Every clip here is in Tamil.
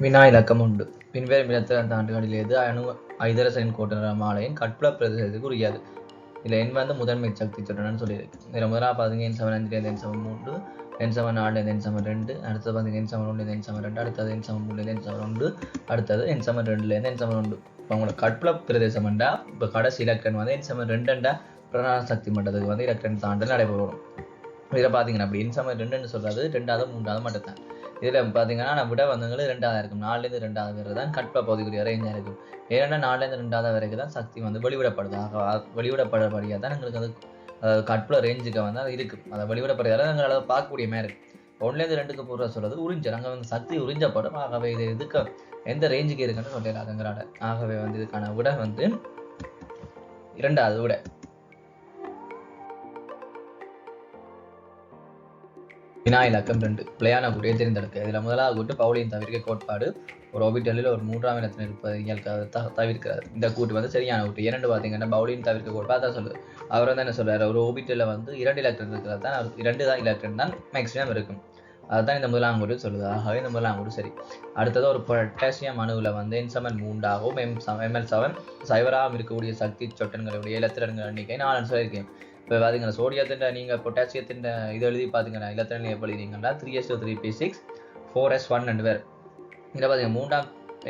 வினா இலக்கம் உண்டு. பின்வரும் 22 ஆண்டுகளிலேயே ஐதரசனின் கோட்டுற மாலையின் கட்புல பிரதேசத்துக்கு உரியது. இதில் எண் வந்து முதன்மை சக்தி சுட்டனு சொல்லியிருக்கு. இதில் முதலாக பார்த்தீங்கன்னா எண் 7 எண் 3 எண் 4 எண் 2 அடுத்தது பார்த்தீங்கன்னா எண் 1 எண் 2 அடுத்தது எண் 3 எண் 1 அடுத்தது எண் 2 எண் 1. இப்போ உங்களோட கட்புல பிரதேசம் என்றா இப்போ கடைசி இலக்கணம் வந்து எண் 2 பிரதான சக்தி மட்டத்துக்கு வந்து இலக்கணம் தாண்டு நடைபெறும். இதில் பார்த்தீங்கன்னா அப்படி எண் 2ன்னு சொல்றது 2வது 3வது மட்டும் தான். இதில் பார்த்தீங்கன்னா நான் விட வந்தவங்க 2வது இருக்கும். 4லேருந்து 2வது வரை தான் கட்புல பகுதிக்குரிய ரேஞ்சாக இருக்கும். ஏன்னா 4லேருந்து 2வது வரைக்கும் தான் சக்தி வந்து வெளிவிடப்படுது. வெளிவிடப்படுறபடியாக தான் எங்களுக்கு வந்து கட்புல ரேஞ்சுக்கு வந்து அது இருக்குது. அதை வெளிவிடப்படுறதால நாங்கள் அதை பார்க்கக்கூடிய மாதிரி இருக்குது. 1லேருந்து 2க்கு போடுற சொல்றது உறிஞ்சல். அங்கே வந்து சக்தி உறிஞ்சப்படும். ஆகவே இது இதுக்கு எந்த ரேஞ்சுக்கு இருக்குன்னு சொல்லிடலாதுங்கிறாட. ஆகவே வந்து இதுக்கான விட வந்து 2வது விட. வினா இலக்கம் 2 பிழையான கூட்டியை தேர்ந்தெடுக்க. இதில் முதலாவது கூட்டு பவுலியின் தவிர்க்க கோட்பாடு ஒரு ஓபிட்டலில் ஒரு 3ஆம் இடத்தில் இருப்பது இயல்காக தவிர்க்கிறார். இந்த கூட்டு வந்து சரியான கூட்டு. இரண்டு பார்த்தீங்கன்னா பவுலியின் தவிர்க்க கோட்பாடு தான் சொல்லுது. அவர் வந்து என்ன சொல்றாரு, ஒரு ஓபிட்டலில் வந்து 2 எலக்ட்ரான் இருக்கிறது தான் 2 தான் எலக்ட்ரான் தான் மேக்ஸிமம் இருக்கும். அதுதான் இந்த முதலாம் கூட்டு சொல்லுது. ஆகவே இந்த முதலாம் கூட்டு சரி. அடுத்தது ஒரு பொட்டாசியம் அணுவில் வந்து N7 3ஆகவும் Ml7 சைவராகவும் இருக்கக்கூடிய சக்தி சொட்டன்களுடைய இலத்திரன்கள் எண்ணிக்கை 4 சொல்லியிருக்கேன். இப்போ பார்த்தீங்கன்னா சோடியத்தின் நீங்கள் பொட்டாசியத்தின் இது எழுதி பார்த்தீங்கன்னா இலத்திரன் எப்போ எழுதிங்கன்னா 3s2 3p6 4s1 ரெண்டு பேர். இதில் பார்த்தீங்கன்னா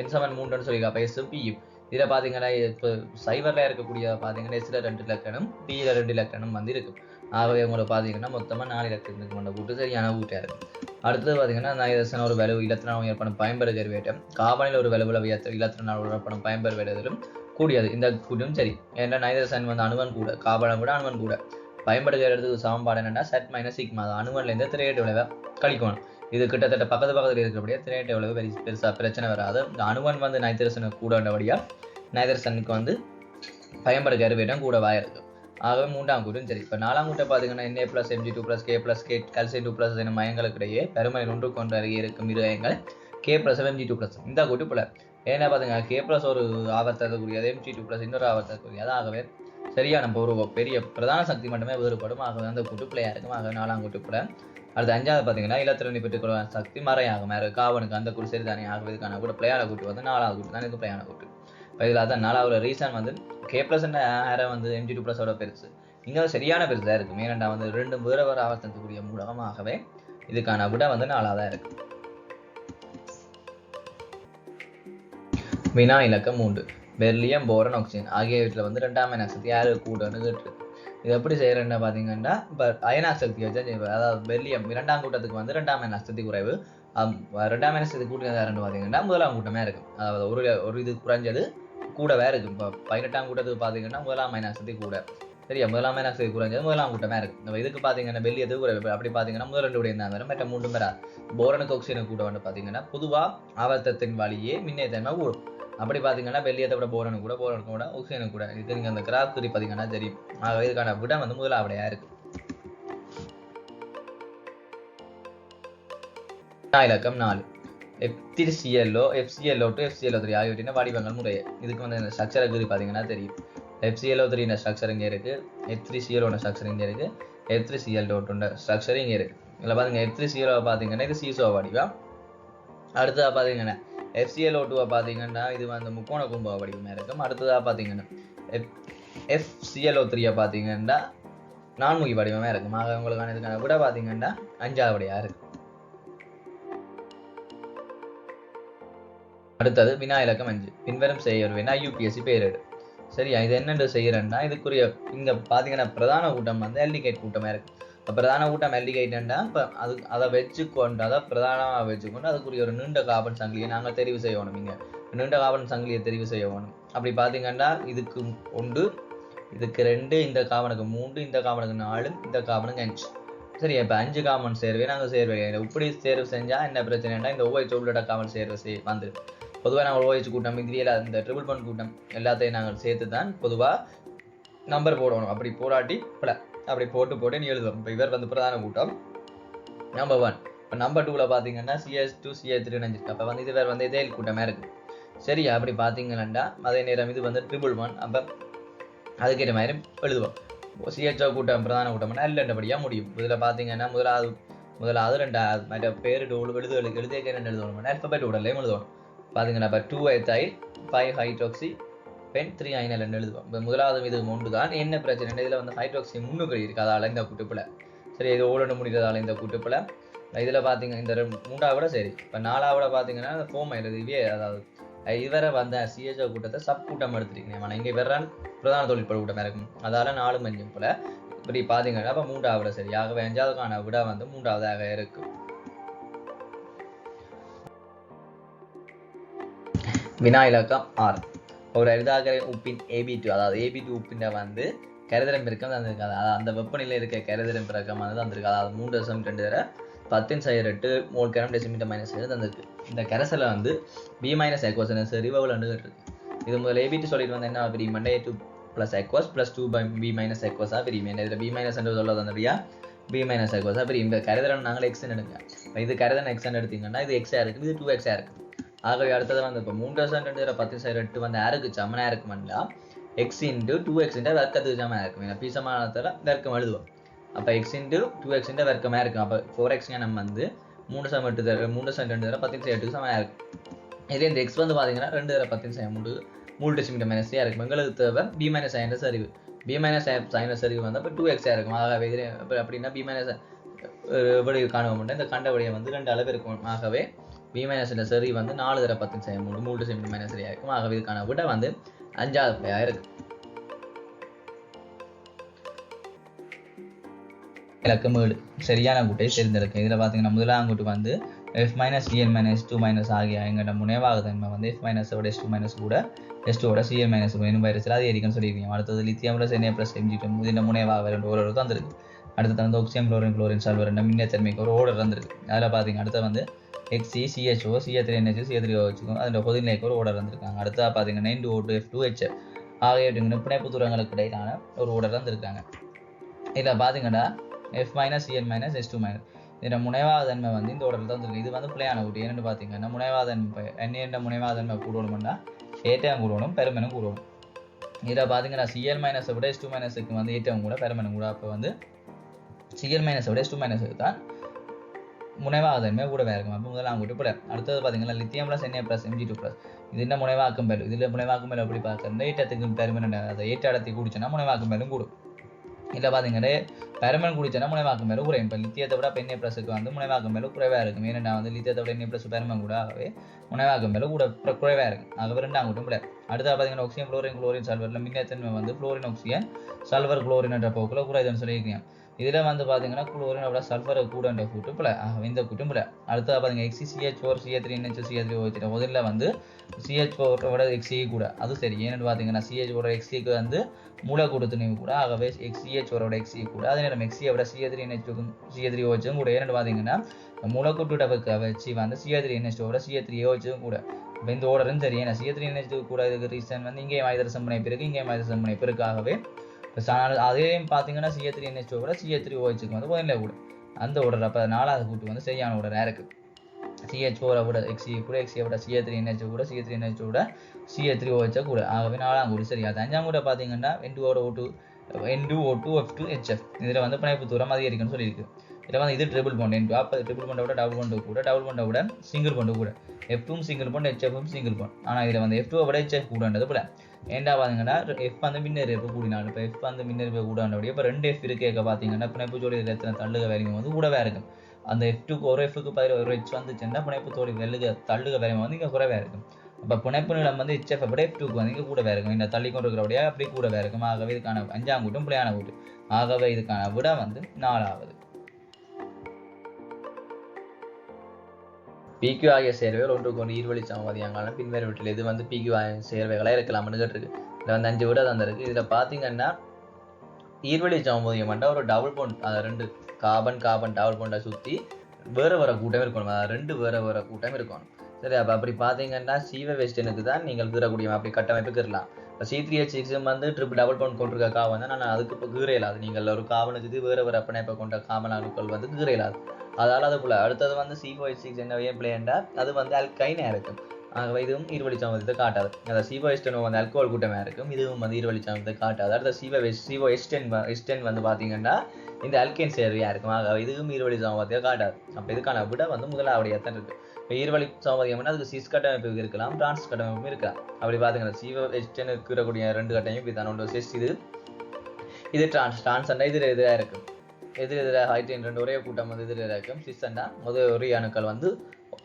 N7 3ன்னு சொல்லி அப்போ S P. இதில் பார்த்தீங்கன்னா இப்போ சைவரில் இருக்கக்கூடிய பார்த்தீங்கன்னா எஸ்ல 2 இலக்கணம் பியில் 2 இலக்கணம் வந்து இருக்கும். ஆகவே உங்களுக்கு பார்த்தீங்கன்னா மொத்தமாக 4 இலக்கணத்துக்கு கொண்ட கூட்டு சரியான கூட்டாக இருக்கும். அடுத்தது பார்த்தீங்கன்னா நைதரசன் ஒரு வலுவு இலத்திரனால் உயர்ப்படும் பயன்பெறு கருவேட்டம் காபனில் ஒரு வலுவில் இலத்திரனால் உயர்ப்படும் பயன்பெறு வேடுதலும் கூடியது. இந்த கூட்டும் சரி. ஏன்னா நைதரசன் வந்து அணுவன் கூட காபனை விட அணுவன் கூட பயன்படுத்துறதுக்கு சமன்பாடு என்னன்னா செட் மைனஸ் சிக்மா. அணுவன்லேருந்து திரையேட்டு விளைவை கழிக்கணும். இது கிட்டத்தட்ட பக்கத்தில் இருக்கிறபடியா திரையேட்டு விளைவு பெருசாக பிரச்சனை வராது. இந்த அணுவன் வந்து நைதரசனுக்கு கூடபடியா நைதரசனுக்கு வந்து பயன்படு கருவேட்டம் கூடவாக இருக்கு. ஆகவே 3ஆம் கூட்டும் சரி. இப்போ 4ஆம் கூட்டை பார்த்தீங்கன்னா Na + Mg2 + K + கால்சியம் 2+ என மயங்களுக்கு இடையே பெருமனின் ஒன்றுக்கு ஒன்று அருகே இருக்கும் இரு அயங்கள் K + Mg2+. இந்த கூட்டு போல ஏன்னா பார்த்தீங்கன்னா K+ ஒரு ஆவர்த்தக்கூடியது Mg2+ இன்னொரு ஆவர்த்தக்கூடியது. ஆகவே சரியான ஒரு பெரிய பிரதான சக்தி மட்டுமே வேறுபடும். ஆகவே அந்த கூட்டு பிள்ளையா இருக்கும். ஆகவே 4ஆம் கூட்டு பிள்ளை. அடுத்து 5வது பார்த்தீங்கன்னா இலத்திரனை பெற்றுக்கொள்ள சக்தி மறையாகும். காவனுக்கு அந்த கூட்டு சரிதானே. ஆகவே இதுக்கான கூட பிள்ளையான கூட்டு வந்து 4வது கூட்டு தான். இதுக்கு பிள்ளையான கூட்டு. இப்போ இதில் அதான் 4வது ரீசன் வந்து K+ ஹேரை வந்து Mg2+ஓட பெருசு. இங்கே சரியான பெருசாக இருக்கும். ஏனெண்டா வந்து 2 வேறு ஆவர்த்தனத்துக்குரிய மூலமாகவே இதுக்கான விட வந்து 4ஆவதாக இருக்கு. வினா இலக்கம் 3 பெர்லியம் போரன் ஆக்சிஜன் ஆகியவற்றில் வந்து 2ஆம் அயனாசக்தி யாரு கூட்டம்னு கேட்டு. இது எப்படி செய்யறேன்னு பார்த்தீங்கன்னா இப்போ அயனாசக்தி வச்சா அதாவது பெர்லியம் 2ஆம் கூட்டத்துக்கு வந்து 2ஆம் அயனாசக்தி குறைவு. 2ஆம் அயனாசக்தி கூட்டினது யாருன்னு பார்த்தீங்கன்னா 1ஆம் கூட்டமே இருக்கும். அதாவது ஒரு இது குறைஞ்சது கூடவே இருக்கும். இப்போ 18ஆம் கூட்டத்துக்கு பார்த்தீங்கன்னா 1ஆம் அயனாசக்தி கூட சரியா. 1ஆம் அயனாசக்தி குறைஞ்சது 1ஆம் கூட்டமே இருக்கும். நம்ம இதுக்கு பார்த்தீங்கன்னா பெர்லியத்துக்கு குறைவு. அப்படி பார்த்தீங்கன்னா முதல் 2 விடையும் தான் வரும். மற்ற 3 வராது. போரனுக்கு ஆக்சிஜனுக்கு கூட வந்து பார்த்தீங்கன்னா பொதுவாக ஆவர்த்தத்தின் வழியே மின்னேத்தன்மை கூடும். அப்படி பார்த்தீங்கன்னா பெர்லியத்தை விட போரனுக்கு கூட ஆக்சிஜனுக்கு கூட. இது நீங்கள் அந்த கிராஃப் குறி பார்த்தீங்கன்னா தெரியும். ஆகவே இதுக்கான விட வந்து முதலாவடையாக இருக்கு. இலக்கம் 4 F3ClO FClO2 FClO3 ஆகியவற்றின் வடிவங்கள் முறையே. இதுக்கு வந்து இந்த ஸ்ட்ரக்சரை குறி பார்த்தீங்கன்னா தெரியும். FClO3 ஸ்ட்ரக்சர் இங்கே இருக்கு. F3ClO ஸ்ட்ரக்சர் இங்கே இருக்கு. F3Cl2 ஸ்ட்ரக்சர் இங்கே இருக்கு. இதில் பாருங்க F3ClO பார்த்தீங்கன்னா இது சீசோ வடிவம். அடுத்ததாக பார்த்தீங்கன்னா FClO2 பார்த்தீங்கன்னா இது வந்து முக்கோண கும்ப வடிவமாக இருக்கும். அடுத்ததாக பார்த்தீங்கன்னா FClO3 பார்த்தீங்கன்னா நான்முகி வடிவமாக இருக்கும். ஆக உங்களுக்கான இதுக்கான விட பார்த்தீங்கன்னா 5வது விடையாக இருக்கு. அடுத்தது வினா இலக்கம் 5 பின்வரும் செய்யவினா UPSC பேரிடு சரியா. இது என்னென்று செய்யறேன்னா இதுக்குரிய இங்க பார்த்தீங்கன்னா பிரதான கூட்டம் வந்து எல்டிகேட் கூட்டமாக இருக்கு. இப்போ பிரதான கூட்டம் எல்டிகேட்னா இப்போ அதை வச்சுக்கொண்டு அதை பிரதானமாக வச்சுக்கொண்டு அதுக்குரிய ஒரு நீண்ட கார்பன் சங்கிலியை நாங்கள் தெரிவு செய்யணும். இங்கே நீண்ட கார்பன் சங்கிலியை தெரிவு செய்யணும். அப்படி பார்த்தீங்கன்னா இதுக்கு 1 இதுக்கு 2 இந்த கார்பனுக்கு 3 இந்த கார்பனுக்கு 4 இந்த கார்பனுக்கு 5 சரியா. இப்போ 5 கார்பன் சேர்வே நாங்கள் சேர்வே இப்படி தேர்வு செஞ்சால் என்ன பிரச்சனைனா இந்த OH உள்ளிட்ட கார்பன் சேர்வு வந்துடும். பொதுவாக நாங்கள் OH கூட்டம் இந்தியில் இந்த ட்ரிபிள் பாண்ட் கூட்டம் எல்லாத்தையும் நாங்கள் சேர்த்து தான் பொதுவாக நம்பர் போடணும். அப்படி போராட்டி அப்படி போட்டு நீ எழுதுவோம். இப்போ இவர் வந்து பிரதான கூட்டம் நம்பர் 1. இப்போ நம்பர் 2ல் பார்த்தீங்கன்னா CS2 CH3 நினைச்சிருக்கு. அப்போ வந்து இது வேறு வந்து இதே கூட்டமாக இருக்குது சரியா. அப்படி பார்த்தீங்கன்னா அதே நேரம் இது வந்து ட்ரிபிள் பாண்ட். அப்போ அதுக்கேற்ற மாதிரி எழுதுவோம். CHO கூட்டம் பிரதான கூட்டம்னா L2படியாக முடியும். இதில் பார்த்தீங்கன்னா முதலாவது 2வது மற்ற பேர் எழுதிய எழுதணும். ஆல்பபெட் உடலையும் எழுதணும். பார்த்தீங்கன்னா இப்போ 2 எத்தைல் 5 ஹைட்ராக்சி பென் 3 ஐனைல் எழுதுவோம். இப்போ முதலாவது இது ஒன்று தான். என்ன பிரச்சனை, இதில் வந்து ஹைட்ராக்சி முன்னுக்கு இருக்குது, அதால் இந்த கூட்டுப்பில் சரி இது ஓடணும் முடிகிறதால இந்த கூட்டுப்பில். இதில் பார்த்தீங்க இந்த மூன்றாவோட சரி. இப்போ நாலாவோட பார்த்தீங்கன்னா இந்த ஃபோமைல் இதுவே அதாவது இதுவரை வந்த சிஎஸ்ஓ கூட்டத்தை சப் கூட்டம் எடுத்துருக்கீங்க. ஆனால் இங்கே வேறான் பிரதான தொழிற்பட கூட்டமாக இருக்கும், அதால் 4 மஞ்சள் போல். இப்படி பார்த்தீங்கன்னா இப்போ மூன்றாவோட சரி. ஆகவே 5வதுக்கான விட வந்து மூன்றாவதாக இருக்கும். வினா இலக்கம் 6. ஒரு அரிதாகரை உப்பின் AB2 அதாவது AB2 உப்பின் வந்து கரைதிறன் பெருக்கம் தந்திருக்காது. அந்த வெப்பநிலை இருக்க கரைதிறன் பெருக்கம் வந்து தந்திருக்கு. அதாவது 3.2 தர 10⁸ மோல் கிராம் டெசிமீட்டர் மைனஸ் தந்திருக்கு. இந்த கரைசலை வந்து B மைனஸ் அக்வாஸ் செறிவுகள் இருக்கு. இது முதல் AB2 சொல்லிட்டு வந்து என்ன பிரியும், A2 + aqueous + 2 B மைனஸ் அக்வாஸாக பிரியும். இதில் B மைனஸ் சொல்ல தந்தபடியா B மைனஸ் அக்வாஸாக பிரியும். இந்த கரைதிறன் நாங்கள் எக்ஸ்ன்னு எடுங்க. இது கரைதிறன் எக்ஸ்ன்னு எடுத்தீங்கன்னா இது எக்ஸாக இருக்குது, இது 2xஆக இருக்குது. ஆகவே அடுத்தது வந்து இப்போ 3.2 10⁸ வந்து யாருக்கு சமனாக இருக்குமெண்டா x × 2x வர்க்கத்துக்கு சமனாக இருக்கும். ஏன்னா பி சமானத்தில் வர்க்கம் எழுதுவோம். அப்போ x × 2x வர்க்கமாக இருக்கும். அப்போ 4x நம்ம வந்து 3.2 10⁸ சமனாக இருக்கும். இதே இந்த x வந்து பார்த்தீங்கன்னா 2 10⁻³ மூல் டெசிமீட்டர் மைனஸாக இருக்கும். எங்களுக்கு தேவை B மைனஸ் சைன் சரிவு. B மைனஸ் சைன் சரிவு வந்து அப்போ 2xஆக இருக்கும். ஆகவே இது அப்படின்னா B மைனஸ் எப்படி காணுவோம், இந்த கண்ட வழியை வந்து 2 அளவு இருக்கும். ஆகவே B மைனஸ் சரி வந்து 4 10⁻³ மூல் டெசிமீட்டர் மைனஸ் சரியாக இருக்கும். ஆகவே இதுக்கான விட வந்து 5வது பிழையாக இருக்கு. இலக்கம் 7. சரியான கூட்டை தேர்ந்தெடுக்க. இதில் பார்த்தீங்கன்னா முதலாங்கூட்டு வந்து F - Cl - 2 ஆகிய எங்கள்ட முனைவாக தன்மை வந்து F - ஓட S2 கூட S2ஓட Cl - என்னும் வைரஸில் அது எரிக்கன்னு சொல்லியிருக்கீங்க. அடுத்தது லித்தியம் + Na+Mg2 இதில் முனைவாக ரெண்டு ஓரர் தந்திருக்கு. அடுத்தது வந்து ஆக்சியம் குளோரின் சல்வர் மின்னத்தன்மைக்கு ஒரு ஓடர் தந்திருக்கு. அதில் பார்த்தீங்க அடுத்த வந்து XeCHO CH3NH CH3OH அதோட பொதுநிலைக்கு ஒரு ஓடர் வந்திருக்காங்க. அடுத்ததாக பார்த்தீங்கன்னா N2O2 F2HF ஆகியவற்றின் பிணைப்பு தூரங்களுக்கு இடையிலான ஒரு ஓடர் வந்திருக்காங்க. இதில் பார்த்தீங்கன்னா F - Cl - S2 இதோட முனைவாதன்மை வந்து இந்த ஓடரில் தான் வந்துருக்கு. இது வந்து பிழையான கூட்டு. என்னென்னு பார்த்தீங்கன்னா முனைவாதன்மை கூடணும்னா ஏற்றம் கூடணும், பெருமனும் கூடணும். இதில் பார்த்தீங்கன்னா Cl - விட S2 வந்து ஏற்றம் கூட பெருமனும் கூட. அப்போ வந்து Cl - விட S2 தான் முனைவாதன்மை கூடவே இருக்கும். அப்போ முதலாம் கூட்டு பிள்ளை. அடுத்தது பார்த்தீங்கன்னா லித்தியம் + Na+Mg2 இது என்ன முனைவாக்கும் பெரு. இதில் முனைவாக்கும் மேலே எப்படி பார்க்குறது, ஏற்றத்துக்கு பெருமன் அதை ஏற்ற அடர்த்தி கூடிச்சுன்னா முனைவாக்கும் மேலும் கூடும். இதில் பார்த்தீங்கன்னா பெருமன் குடிச்சனா முனைவாக்கும் மேலே குறையும். இப்போ லித்தியத்தை விட Na+க்கு வந்து முனைவாக்கும் மேலே குறைவாக இருக்கும். ஏன்னா வந்து லித்தியத்தை விட Na+ பெருமன் கூட ஆகவே முனைவாக்கும் மேலே கூட குறைவாக இருக்கும். ஆகவே 2ஆம் கூட்டம் பிள்ளை. அடுத்தது பார்த்தீங்கன்னா ஆக்சியம் குளோரின் சல்வரில் மின்னத்தன்மை வந்து ஃப்ளோரின் ஆக்சிஜன் சல்வர் குளோரின் என்ற போக்கில் குறைதுன்னு சொல்லியிருக்கீங்க. இதில் வந்து பார்த்தீங்கன்னா குளோரினோட சல்ஃபரை கூடன்ற கூட்டு பிள்ளை. ஆகவே இந்த கூட்டும் பிள்ளை. அடுத்தது பார்த்தீங்கன்னா XeCH4 CH3NH CH3OH முதல்ல வந்து CH4ஓட Xe கூட அது சரி. ஏன்னு பார்த்தீங்கன்னா CH4ஓட Xe வந்து மூலக்கூட்டு துணிவு கூட. ஆகவே CH4ஓட Xe கூட. அதே நேரம் Xe-யோட CH3NH CH3OH கூட. ஏன்னு பார்த்தீங்கன்னா மூலக்கூட்டு வச்சு வந்து CH3NH-ஓட CH3OH கூட. இப்போ இந்த ஓடரும் சரி. ஏன்னா CH3NH கூட இதுக்கு ரீசன் வந்து இங்கே ஹைட்ரஜன் பிணைப்பு இருக்குது, இங்கே ஹைட்ரஜன் பிணைப்பு இருக்குது. ஆகவே அதே பார்த்தீங்கன்னா CH3NH-ஓட CH3OH வந்து முதல்ல கூட அந்த ஓடர். அப்போ 4வது கூட்டு வந்து சரியான ஓடராக இருக்குது. CH4-ஓட Xe கூட, Xe-ஓட CH3NH கூட, CH3NH-ஓட CH3OH கூட. ஆகவே 4ஆம் கூட்டு சரியாது. 5ஆம் கூட்ட பார்த்தீங்கன்னா N2O2 F2HF இதில் வந்து பிணைப்பு தூரம் அதிகரிக்குன்னு சொல்லியிருக்கு. இதில் வந்து இது ட்ரிபிள் பாண்ட் N2. அப்போ ட்ரிபிள் பாண்டை விட டபுள் பாண்டு கூட, டபுள் பாண்டை விட சிங்கிள் பாண்டு கூட. F2 single bond, HF single bond. ஆனால் இதில் வந்து F2 விட HF கூடன்றது போல. ஏன்டா பார்த்தீங்கன்னா F வந்து மின்னறிவு கூடினாலும் இப்போ F வந்து மின்னறிவு கூடாண்டபடியே இப்போ 2 F இருக்க பார்த்தீங்கன்னா பிணைப்பு ஜோடி எத்தனை தள்ளுக வேலையும் வந்து கூடவே இருக்கும். அந்த F2க்கு ஒரு F-க்கு பதில் ஒரு H வந்துச்சுன்னா பிணைப்பு தோடி தள்ளுக வேலையும் வந்து இங்கே குறைவாக இருக்கும். அப்போ பிணைப்பு நிலம் வந்து HF விட F2க்கு வந்து இங்கே கூடவே இருக்கும். இந்த தள்ளி கொண்டு இருக்கிறபடியா அப்படி கூடவே இருக்கும். ஆகவே இதுக்கான 5ஆம் கூட்டும் பிழையான கூட்டு. ஆகவே இதுக்கான விட வந்து 4வது. PQ ஆகிய சேர்வைகள் ஒன்றுக்கு ஒன்று ஈர்வழி சமவாதியாங்கான பின்வருவற்றில் இது வந்து PQ ஆகிய சேர்வைகளாக இருக்கலாம்னு கேட்டிருக்கு. இதில் வந்து 5 விட தந்திருக்கு. இதில் பார்த்தீங்கன்னா ஈர்வழி சமவாதியம் பண்ணால் ஒரு டபுள் பாண்ட், அதை 2 கார்பன் டபுள் பாண்டை சுற்றி வேறு வேறு கூட்டம் இருக்கணும். அதாவது 2 வேறு கூட்டம் இருக்கணும். சரி, அப்போ அப்படி பார்த்தீங்கன்னா சீவ வெஸ்டனுக்கு தான் நீங்கள் கீறக்கூடிய அப்படி கட்டமைப்பு கீறலாம். இப்போ C3H6 வந்து டபுள் பாண்ட் கொண்டிருக்க காவன் தான். நான் அதுக்கு இப்போ கீறையிலாது. நீங்கள் ஒரு காவனுக்கு வேறு பிணைப்பை கொண்ட காமன் அணுக்கள் வந்து கீறையிலாது. அதால் அது போல. அடுத்தது வந்து C4H6 என்ன பிள்ளைண்டா அது வந்து அல்கைனாக இருக்கும். ஆகவே இதுவும் ஈர்வழி சமத்தை காட்டாது. அதாவது C4H10 வந்து அல்கோல் கூட்டமாக இருக்கும். இதுவும் வந்து ஈர்வழி சமத்தை காட்டாது. அடுத்த C4H10 வந்து பார்த்தீங்கன்னா இந்த அல்கைன் சேர்வையாக இருக்கும். ஆகவே இதுவும் ஈர்வழி சமத்தை காட்டாது. அப்போ இதுக்கான விட வந்து முதலாவடியாக தான் இருக்குது. ஈர்வழி சமபதியம்னா அதுக்கு சிஸ் கட்டமைப்பு இருக்கலாம், டிரான்ஸ் கட்டமைப்பும் இருக்கலாம். அப்படி பார்த்தீங்கன்னா CO-H10 இருக்கக்கூடிய 2 கட்டமைப்பு இப்படி தான். ஒன்று சிஸ், இது டிரான்ஸ் அண்டா இது எதிராக இருக்கும். எதிராக ஹைட்ரஜன் 2 ஒரே கூட்டம் வந்து எதிராக இருக்கும். சிஸ் அண்டா முதல் ஒரே அணுக்கள் வந்து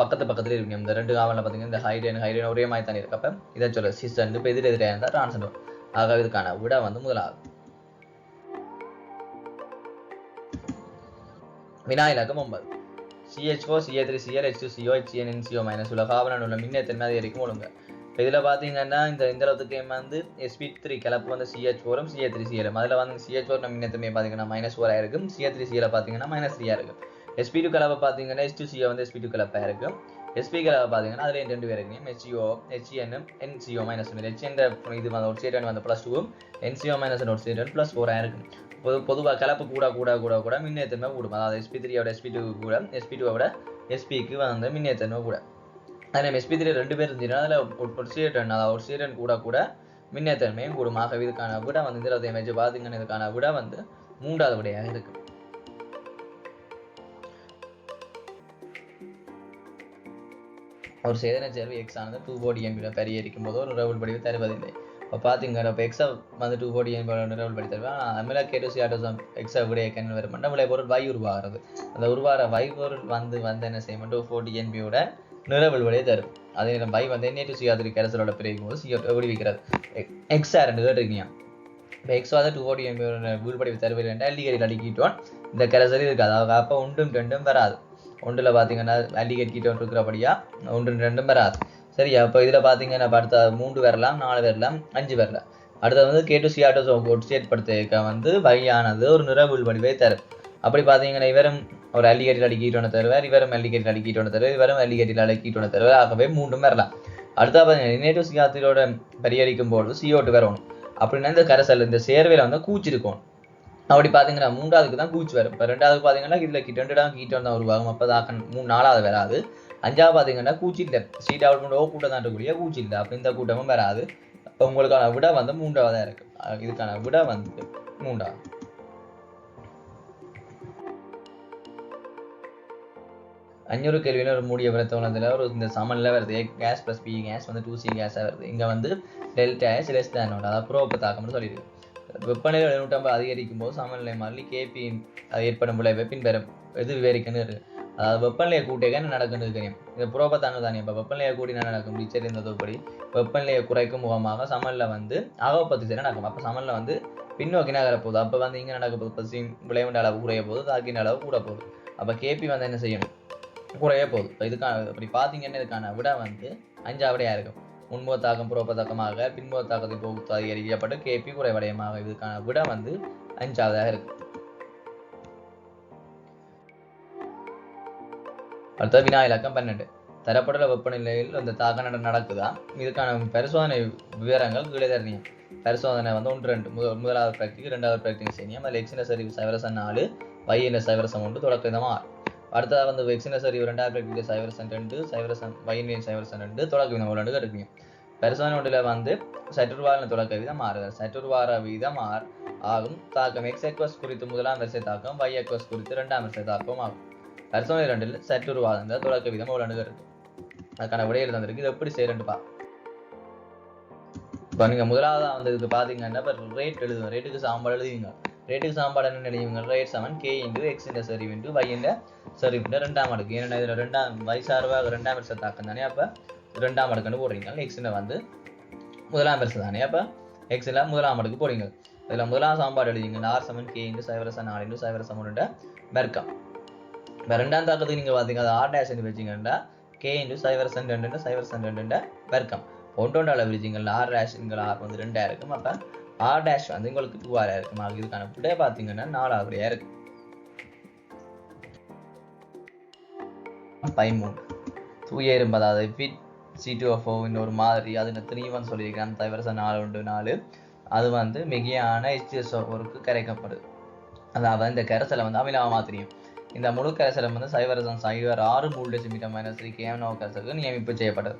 பக்கத்துல இருக்கும். இந்த 2 காவலில் பார்த்தீங்கன்னா இந்த ஹைட்ரஜன் ஒரே மாதிரி தானே இருக்கப்ப இதை சொல்ல சிஸ் அண்டு. இப்போ எதிராக இருந்தால் டிரான்ஸ் அண்டு. ஆக இதுக்கான விட வந்து முதலாகும். வினா இலக்கம் 9. CH4 CH3Cl H2CO HCl NCO உள்ள காவலன் உள்ள மின்னேற்றமே அதிகரிக்கும் ஒழுங்கு. இப்போ இதில் பார்த்தீங்கன்னா இந்த அளவுக்கு வந்து sp3 கலப்பு வந்து CH4 CH3Cl. அதில் வந்து CH4 மின்னேற்றமே பார்த்தீங்கன்னா -4 இருக்கும். CH3Cl பார்த்தீங்கன்னா -3 இருக்கும். sp2 கலப்பை பார்த்தீங்கன்னா H2CO வந்து sp2 கலப்பாக இருக்கும். sp கலப்பை பார்த்தீங்கன்னா அதில் 2 பேர் இருக்கு. HCO HCN NCO -1. HN இது வந்து ஒரு சேரன் வந்து +2, NCO - ஒரு சேரன் +4 இருக்கும். பொதுவாக கலப்பு கூட மின்னேற்றமே கூடும். அதாவது sp3யோட sp2 கூட sp2வோட spக்கு வந்து மின்னேற்றமே கூட. அதே sp3 2 பேர் இருந்துச்சுன்னா அதில் ஒரு சேரன், அதாவது ஒரு சேரன் கூட மின்னேற்றமே கூடும். ஆகவே இதுக்கான விட வந்து இந்த வச்சு பார்த்தீங்கன்னா இதுக்கான விட வந்து 3வது விடையாக இருக்கு. ஒரு சேதன சேர்வு எக்ஸ் ஆனது 240 MB பரிகரிக்கும் போது ஒரு நிரவல் படிவு தருவதில்லை. இப்போ பார்த்தீங்கன்னா இப்போ எக்ஸை வந்து 240 MB நிரவல் படி தருவேன். ஆனால் அமில கேட்டோசி ஆட்டோசம் எக்ஸை விட என்ன வரும்னா விளைபொருள் வை உருவாகிறது. அந்த உருவாகிற வைபொருள் வந்து என்ன செய்யும் 240 MB நிரவல் வழியை தரும். அதே நேரம் வை வந்து Na2CO3 கரைசலோட பிரிக்கும் போது CO விடுவிக்கிறது. எக்ஸ் ரெண்டு கேட்டிருக்கீங்க. இப்போ எக்ஸ் வந்து 240 MB வீழ்படிவு தருவதில்லை என்றால் அல்டிகைடில் அடிக்கிட்டோம் இந்த கரைசல் இருக்காது. அப்போ 1ம் 2ம் வராது. 1ல் பார்த்தீங்கன்னா அல்டிகைட் கீட்டோன் இருக்கிறபடியா 1 2 வராது. சரியா? அப்போ இதில் பார்த்தீங்கன்னா அடுத்த 3 வரலாம், 4 வரலாம், 5 வரலாம். அடுத்தது வந்து K2C ஆட்டோசோம் ஒட்சியேற்படுத்த வந்து வையானது ஒரு நிரவல் வடிவை தரும். அப்படி பார்த்தீங்கன்னா இவரும் ஒரு அல்டிகைட்டில் அடிக்கீட்டோன்னு தருவார், இவரும் அல்டிகைட்டில் அடிக்கீட்டோன்னு தருவார், இவரும் அல்டிகைட்டில் அடிக்கீட்டோன்னு தருவார். ஆகவே 3ம் வரலாம். அடுத்தது பார்த்தீங்கன்னா Na2C ஆத்திரோட பரிகரிக்கும் போது CO2 வரணும். அப்படின்னா இந்த கரைசல் இந்த சேர்வையில் வந்து கூச்சி இருக்கும். அப்படி பார்த்தீங்கன்னா 3வதுக்கு தான் கூச்சு வரும். இப்போ 2வது பார்த்தீங்கன்னா இதில் 2 இடம் கீட்டோன் தான் உருவாகும். அப்போ தான் 4வது வராது. 5வது பார்த்தீங்கன்னா கூச்சி இல்லை. C.O கூட்டம் தான் இருக்கக்கூடிய கூச்சி இல்லை. அப்போ இந்த கூட்டமும் வராது. இப்போ உங்களுக்கான விட வந்து 3வதாக இருக்கு. இதுக்கான விட வந்து 3வது. அஞ்சொரு கேள்வியில் ஒரு மூடிய விரத்தவனத்தில் ஒரு இந்த சமனில் வருது. கேஸ் + பி கேஸ் வந்து 2C கேஸாக வருது. இங்கே வந்து ΔS <1, அதாவது புறவெப்ப தாக்கம்னு சொல்லியிருக்கு. வெப்பநிலை 750 அதிகரிக்கும் போது சமநிலை மாறி KP ஏற்படும் விளைவை பின்பெறும் எது விவரிக்கணும் இருக்கு. அதாவது வெப்பநிலையை கூட்டிய என்ன நடக்குன்னு தெரியும். இந்த புறவெப்ப தாங்க தானே. இப்போ வெப்பநிலையை கூட்டி என்ன நடக்கும் டீச்சர் இருந்ததுபடி வெப்பநிலையை குறைக்கும் முகமாக சமநிலை வந்து அகப்பத்து சரி நடக்கும். அப்போ சமநிலை வந்து பின்னோக்கி நகர போகுது. அப்போ வந்து இங்கே நடக்க போகுது பசி விளைவுண்ட அளவு குறைய போகுது, தாக்கின அளவு கூட போகுது. அப்போ KP வந்து என்ன செய்யும் குறைய போகுது. இப்போ இதுக்கான அப்படி பார்த்தீங்கன்னா இதுக்கான விட வந்து 5வது விடையாக இருக்கும். முன்புற தாக்கம் புறவெப்ப தாக்கமாக பின்புற தாக்கத்தின் போக்கு அதிகரிக்கப்பட்டு KP குறைவடையமாக. இதுக்கான விட வந்து 5வதாக இருக்கு. அடுத்த வினா இலக்கம் 12. தரப்பட்டுள்ள வெப்பநிலையில் அந்த தாக்கம் நடக்குதா? இதுக்கான பரிசோதனை விவரங்கள் கீழே தரணியம். பரிசோதனை வந்து 1 2 முதலாவது பிராக்டிக், 2வது பிராக்டிக் செய்யணும். அதில் எக்ஸின சரிவு 0.4, y என்ற 0.1 தொடக்க விதமாக. அடுத்ததாக வந்து எக்ஸின சரிவு 2வது பிராக்டிக் 0.2, 0.y 0.2 தொடக்க விதம் 1 இருக்குங்க. பரிசோதனை ஒன்றில் வந்து சற்றுவார தொடக்க வீதம் மாறுதல். சற்றுவார வீதம் ஆகும் தாக்கம் x குறித்து முதலாம் வரிசை தாக்கம், y குறித்து 2ஆம் வரிசை தாக்கம் ஆகும். பரிசோதனை 2ல் சற்றுவாத தொடக்க வீதம் 1 இருக்கு. அதுக்கான விடையில் தந்திருக்கு. இது எப்படி செய்யறேன்னு இப்போ நீங்க முதலாவதாக வந்து இதுக்கு பார்த்தீங்கன்னா இப்போ ரேட் எழுதுவோம். ரேட்டுக்கு சாம்பாடு எழுதுவீங்க. ரேட்டுக்கு சாம்பாடு என்ன எழுதுவீங்க? ரேட் சமன் K × x என்ற சரிவு × y என்ற சரிவு 2ஆம் அடுக்கு. ஏன்னா இதில் 2ஆம் y சார்பாக 2ஆம் வரிசை தாக்கம் தானே. அப்போ 2ஆம் அடுக்குன்னு போடுறீங்க. எக்ஸில் வந்து முதலாம் வரிசை தானே. அப்போ எக்ஸில் முதலாம் அடுக்கு போடுறீங்க. இதில் முதலாம் சாம்பாடு எழுதிங்க. r = K × 0.4 × 0.3 வர்க்கம். இப்போ 2ஆம் தாக்கத்துக்கு நீங்கள் பார்த்தீங்க அது r' வச்சிங்கன்னா K × 0.2 × 0.2 வர்க்கம். ஒன்றொன்றால் விரிச்சிங்கன்னா r' r வந்து 2ஆக இருக்கும். அப்போ r' வந்து உங்களுக்கு 2ஆக இருக்கும். இதுக்கான விடை பார்த்தீங்கன்னா 4வது விடையாக இருக்கு. 13. தூய இரும்பு அதாவது ஃபிட் C2O4 இன்னொரு மாதிரி அது 3 சொல்லியிருக்கேன். 0.4 அது வந்து மிகையான H2SO4க்கு கரைக்கப்படுது. அதாவது இந்த கரைசலை வந்து அமிலமாக மாற்றியும். இந்த முழு கரைசலை வந்து 0.06 μl/3 KMnO கரைசலுக்கு நியமிப்பு செய்யப்பட்டது.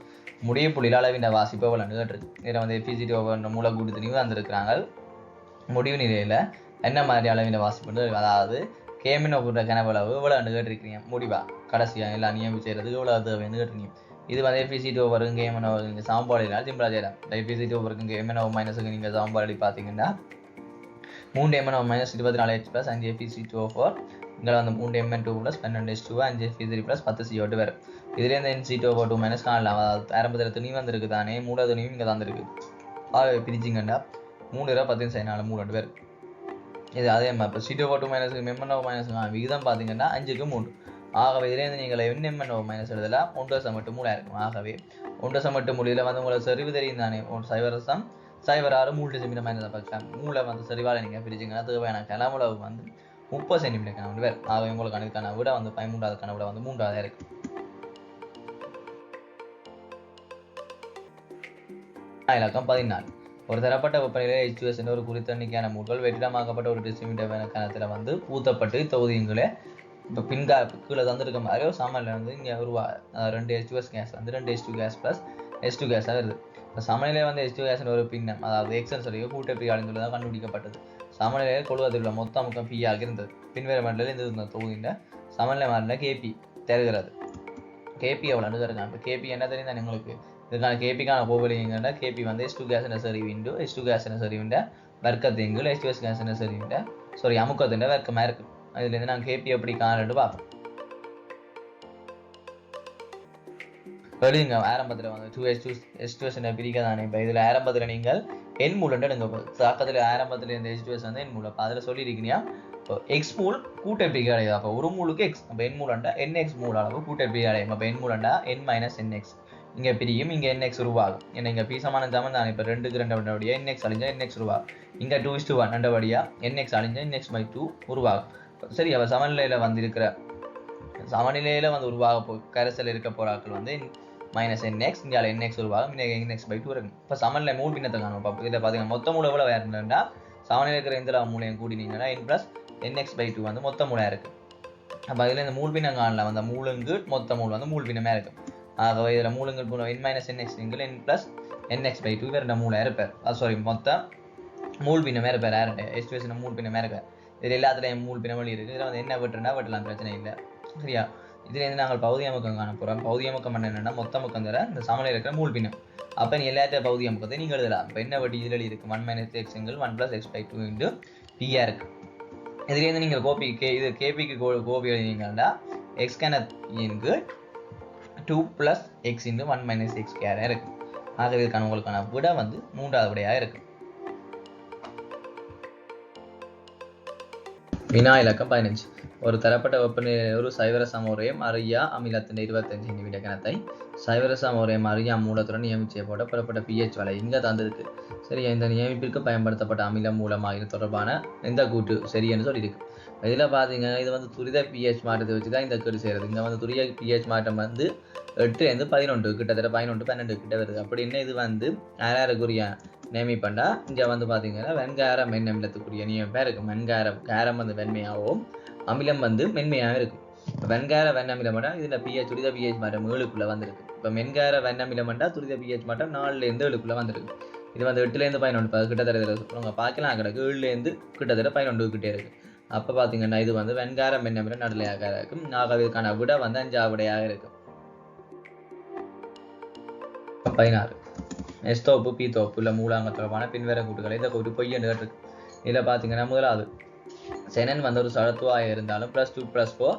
முடிய புள்ளியில் அளவின் வாசிப்பு எவ்வளவு கேட்டிருக்கு. இதில் வந்து FeCO4 மூலக்கூட்டு திணிவு வந்திருக்கிறாங்க. முடிவு நிலையில் என்ன மாதிரி அளவின் வாசிப்பு, அதாவது கேமின் போன்ற கனவளவு எவ்வளோ கேட்டிருக்கிறீங்க முடிவா கடைசியாக எல்லாம் நியமி செய்கிறதுக்கு எவ்வளோ தேவைன்னு கேட்டிருக்கீங்க. இது வந்து எஃபிசிடி ஓவருக்கு கேமன் ஓவர் நீங்கள் சாம்பாடினால் சிம்பிளாக செய்யலாம். எஃபிசிடி ஓவருக்கு கேமன் ஓவர் மைனஸுக்கு நீங்கள் சாம்பாடி பார்த்தீங்கன்னா 3 mn மைனஸ் 24h ப்ளஸ் 5 எஃபிசிடி ஓவர் இங்கே வந்து 3 mn2 plus 12h2 5 எஃபிசிடி plus 10 CO2 வரும். இதுலேருந்து என்சிடி ஓவர் 2 மைனஸ் காணலாம். ஆரம்பத்தில் துணி வந்திருக்கு தானே, மூல துணியும் இங்கே தந்துருக்கு. பிரிச்சிங்கண்டா 3 ரூபா 10 சைனால 3 பேர். இது அதே மாதிரி இப்போ சிடி ஓவர் 2 மைனஸுக்கு மெம்மன் ஓவர் மைனஸ் விகிதம் பார்த்தீங்கன்னா 5க்கு 3. ஆகவே இதுலேருந்து நீங்கள் எம்என் ஓவர் மைனஸ் எழுதலாம் 1.3 இருக்கும். ஆகவே 1.3 இதில் வந்து உங்களுக்கு செறிவு தெரியும் தானே, 0.06 3 சென்டிமீட்டர் மைனஸ் பார்க்கலாம். மூளை வந்து சரிவாக நீங்கள் பிரிச்சிங்கன்னா தேவையான கிளம்பளவு வந்து 30 சென்டிமீட்டர் கணக்கு பேர். ஆகவே உங்களுக்கு அதுக்கான விட வந்து 13வது கணக்கு விட வந்து 3வது இருக்கு. இலக்கம் 14. ஒரு தரப்பட்ட வெப்பநிலையில் H2S என்ற ஒரு குறித்த எண்ணிக்கையான மூட்கள் வெற்றிடமாக்கப்பட்ட ஒரு டிஸ்ட்ரிபியூட்டர் கணத்தில் வந்து ஊத்தப்பட்டு தொகுதிங்களே இப்போ கீழே தந்துருக்க மாதிரி ஒரு சமநிலை வந்து இங்கே உருவா 2 H2S கேஸ் வந்து 2 H2 கேஸ் ப்ளஸ் H2 கேஸாக வருது. இப்போ சமநிலை வந்து H2 கேஸின் ஒரு பின்னம், அதாவது எக்ஸன் சொல்லியோ கூட்ட பிரியாளின் தான் கண்டுபிடிக்கப்பட்டது. சமநிலையில் கொள்வதில் உள்ள மொத்த முக்கம் பிஆக இருந்தது. பின்வரும் மண்டலில் இந்த தொகுதியின் சமநிலை மாறில கேபி தருகிறது. கேபி எவ்வளோன்னு இருக்காங்க. இப்போ கேபி என்ன தெரியும் தானே உங்களுக்கு. இதுக்கான கேபிக்கான கோவலிங்கன்னா கேபி வந்து H2 கேஸின சரிவிண்டு H2 கேஸின சரிவிண்ட வர்க்கத்திங்கள் H2S கேஸின சரிவிண்ட அமுக்கத்தின் வர்க்கமாக இருக்குது. அதுலேருந்து நாங்கள் கேபி எப்படி காணட்டு பார்ப்போம். எழுதுங்க ஆரம்பத்தில் வந்து 2H2S பிரிக்க தானே. இப்போ இதில் ஆரம்பத்தில் நீங்கள் என் மூலண்டு எடுங்க. தாக்கத்தில் ஆரம்பத்தில் இந்த H2S வந்து என் மூலம் அதில் சொல்லியிருக்கீங்க. இப்போ எக்ஸ் மூல் கூட்ட பிரிக்க அடையுது. அப்போ ஒரு மூலுக்கு எக்ஸ், அப்போ என் மூலண்டா NX மூல அளவு கூட்ட பிரிக்க அடையும். அப்போ என் மூலண்டா N மைனஸ் NX இங்கே பிரியும், இங்கே NX உருவாகும். ஏன்னா இங்கே பி சமான சமன் தானே. இப்போ 2க்கு 2 வண்டபடியாக NX அழிஞ்சா NX உருவாகும். இங்கே 2:1 ரெண்டபடியாக NX அழிஞ்சா NX/2 உருவாகும். சரி, அப்போ சமநிலையில் வந்து இருக்கிற சமநிலையில் வந்து உருவாக கரைசல் இருக்க போராக்கள் வந்து மைனஸ் NX, இங்கே NX உருவாகும், இங்கே NX/2 இருக்கும். இப்போ சமநிலை மூல் பின்னத்தை காணும். இப்போ இதில் பார்த்தீங்கன்னா மொத்த மூலம் எவ்வளோ வேறுண்டா சமநிலை இருக்கிற இந்த மூலையும் கூடினீங்கன்னா N + NX/2 வந்து மொத்த மூலையாக இருக்குது. அப்போ அதில் இந்த மூல் பின்னம் காணலாம். அந்த மூலுங்கு மொத்த மூல் வந்து மூல் பின்னமே இருக்கும். ஆகவே இதில் மூலங்கள் N மைனஸ் NX நீங்கள் N + NX/2 வேறு மூலையாக இருப்பார். சாரி, மொத்த மூல் பின்னமே இருப்பார். H2S மூல் பின்னமே இருப்பார். இதில் எல்லாத்துலேயும் மூல் பின்னம் வழி இருக்குது. இதில் வந்து என்ன வெட்டுனா வெட்டலாம், பிரச்சனை இல்லை. சரியா, இதுலேருந்து நாங்கள் பகுதி அமுக்கம் காண போகிறோம். பகுதி அமுக்கம் என்னென்னா மொத்த முக்கம் தர இந்த சமநிலை இருக்கிற மூல் பின்னம். அப்போ நீ எல்லாத்தையும் பகுதி அமுக்கத்தை நீங்கள் எழுதலாம். இப்போ என்ன வட்டி இதில் இருக்குது 1 - x எங்கள் 1 + x/2 × p இருக்கு. இதுலேருந்து நீங்கள் இது கேபிக்கு கோபி எழுதினீங்கன்னா x கணக்கு 2 + x × 1 - x கேராக இருக்குது. ஆகவே இதுக்கான உங்களுக்கான விட வந்து 3வது விடையாக இருக்குது. வினா இலக்கம் 15. ஒரு தரப்பட்ட வெப்பநிலையில் ஒரு சைவரசம் உரையும் அறியா அமிலத்தின் 25 சென்டிமீட்டர் கனத்தை சைவரசம் உரையும் அறியா மூலத்துடன் நியமிச்சு செய்யப்பட்ட பெறப்பட்ட pH வலை இங்கே தந்திருக்கு. சரி, இந்த நியமிப்பிற்கு பயன்படுத்தப்பட்ட அமில மூலமாக தொடர்பான இந்த கூட்டு சரி என்று சொல்லியிருக்கு. இதில் பார்த்தீங்கன்னா இது வந்து துரித pH மாற்றத்தை வச்சு தான் இந்த கூட்டு செய்கிறது. இங்கே வந்து துரித pH மாற்றம் வந்து 8 - 11 கிட்டத்தட்ட 11 12 கிட்ட வருது. அப்படின்னு இது வந்து யாருக்குரிய நியமிப்பண்டா இங்கே வந்து பார்த்தீங்கன்னா வெண்காரம் மென் அமிலத்துக்குரிய நியமிப்பாக இருக்குது. காரம் வந்து வெண்மையாகவும் அமிலம் வந்து மென்மையாக இருக்கும். இப்போ வெண்கார வெண் அமிலம்டா இதில் துரித pH மாற்றம் 7க்குள்ளே வந்திருக்கு. இப்போ மென்கார வெண் அமிலம்டா துரித pH மாற்றம் 4லேருந்து 7க்குள்ளே வந்திருக்கு. இது வந்து 8லேருந்து 11 கிட்டத்தட்ட உங்க பார்க்கலாம் கிடக்கு 7லேருந்து கிட்டத்தட்ட 11 கிட்டே இருக்குது. அப்போ பார்த்தீங்கன்னா இது வந்து வெண்கார மென் அமிலம் நடுநிலையாக இருக்கும். ஆகவே இதுக்கான விட வந்து 5வது விடையாக இருக்கும். 16. எஸ் தொகுப்பு பி தொகுப்பு உள்ள மூலாங்க தொடர்பான பின்வரும் கூட்டுகளை இந்த கூட்டு பொய் என்று இருக்கு. இதில் பார்த்தீங்கன்னா முதலாவது செனன் வந்து ஒரு சடத்துவாக இருந்தாலும் +2 + 4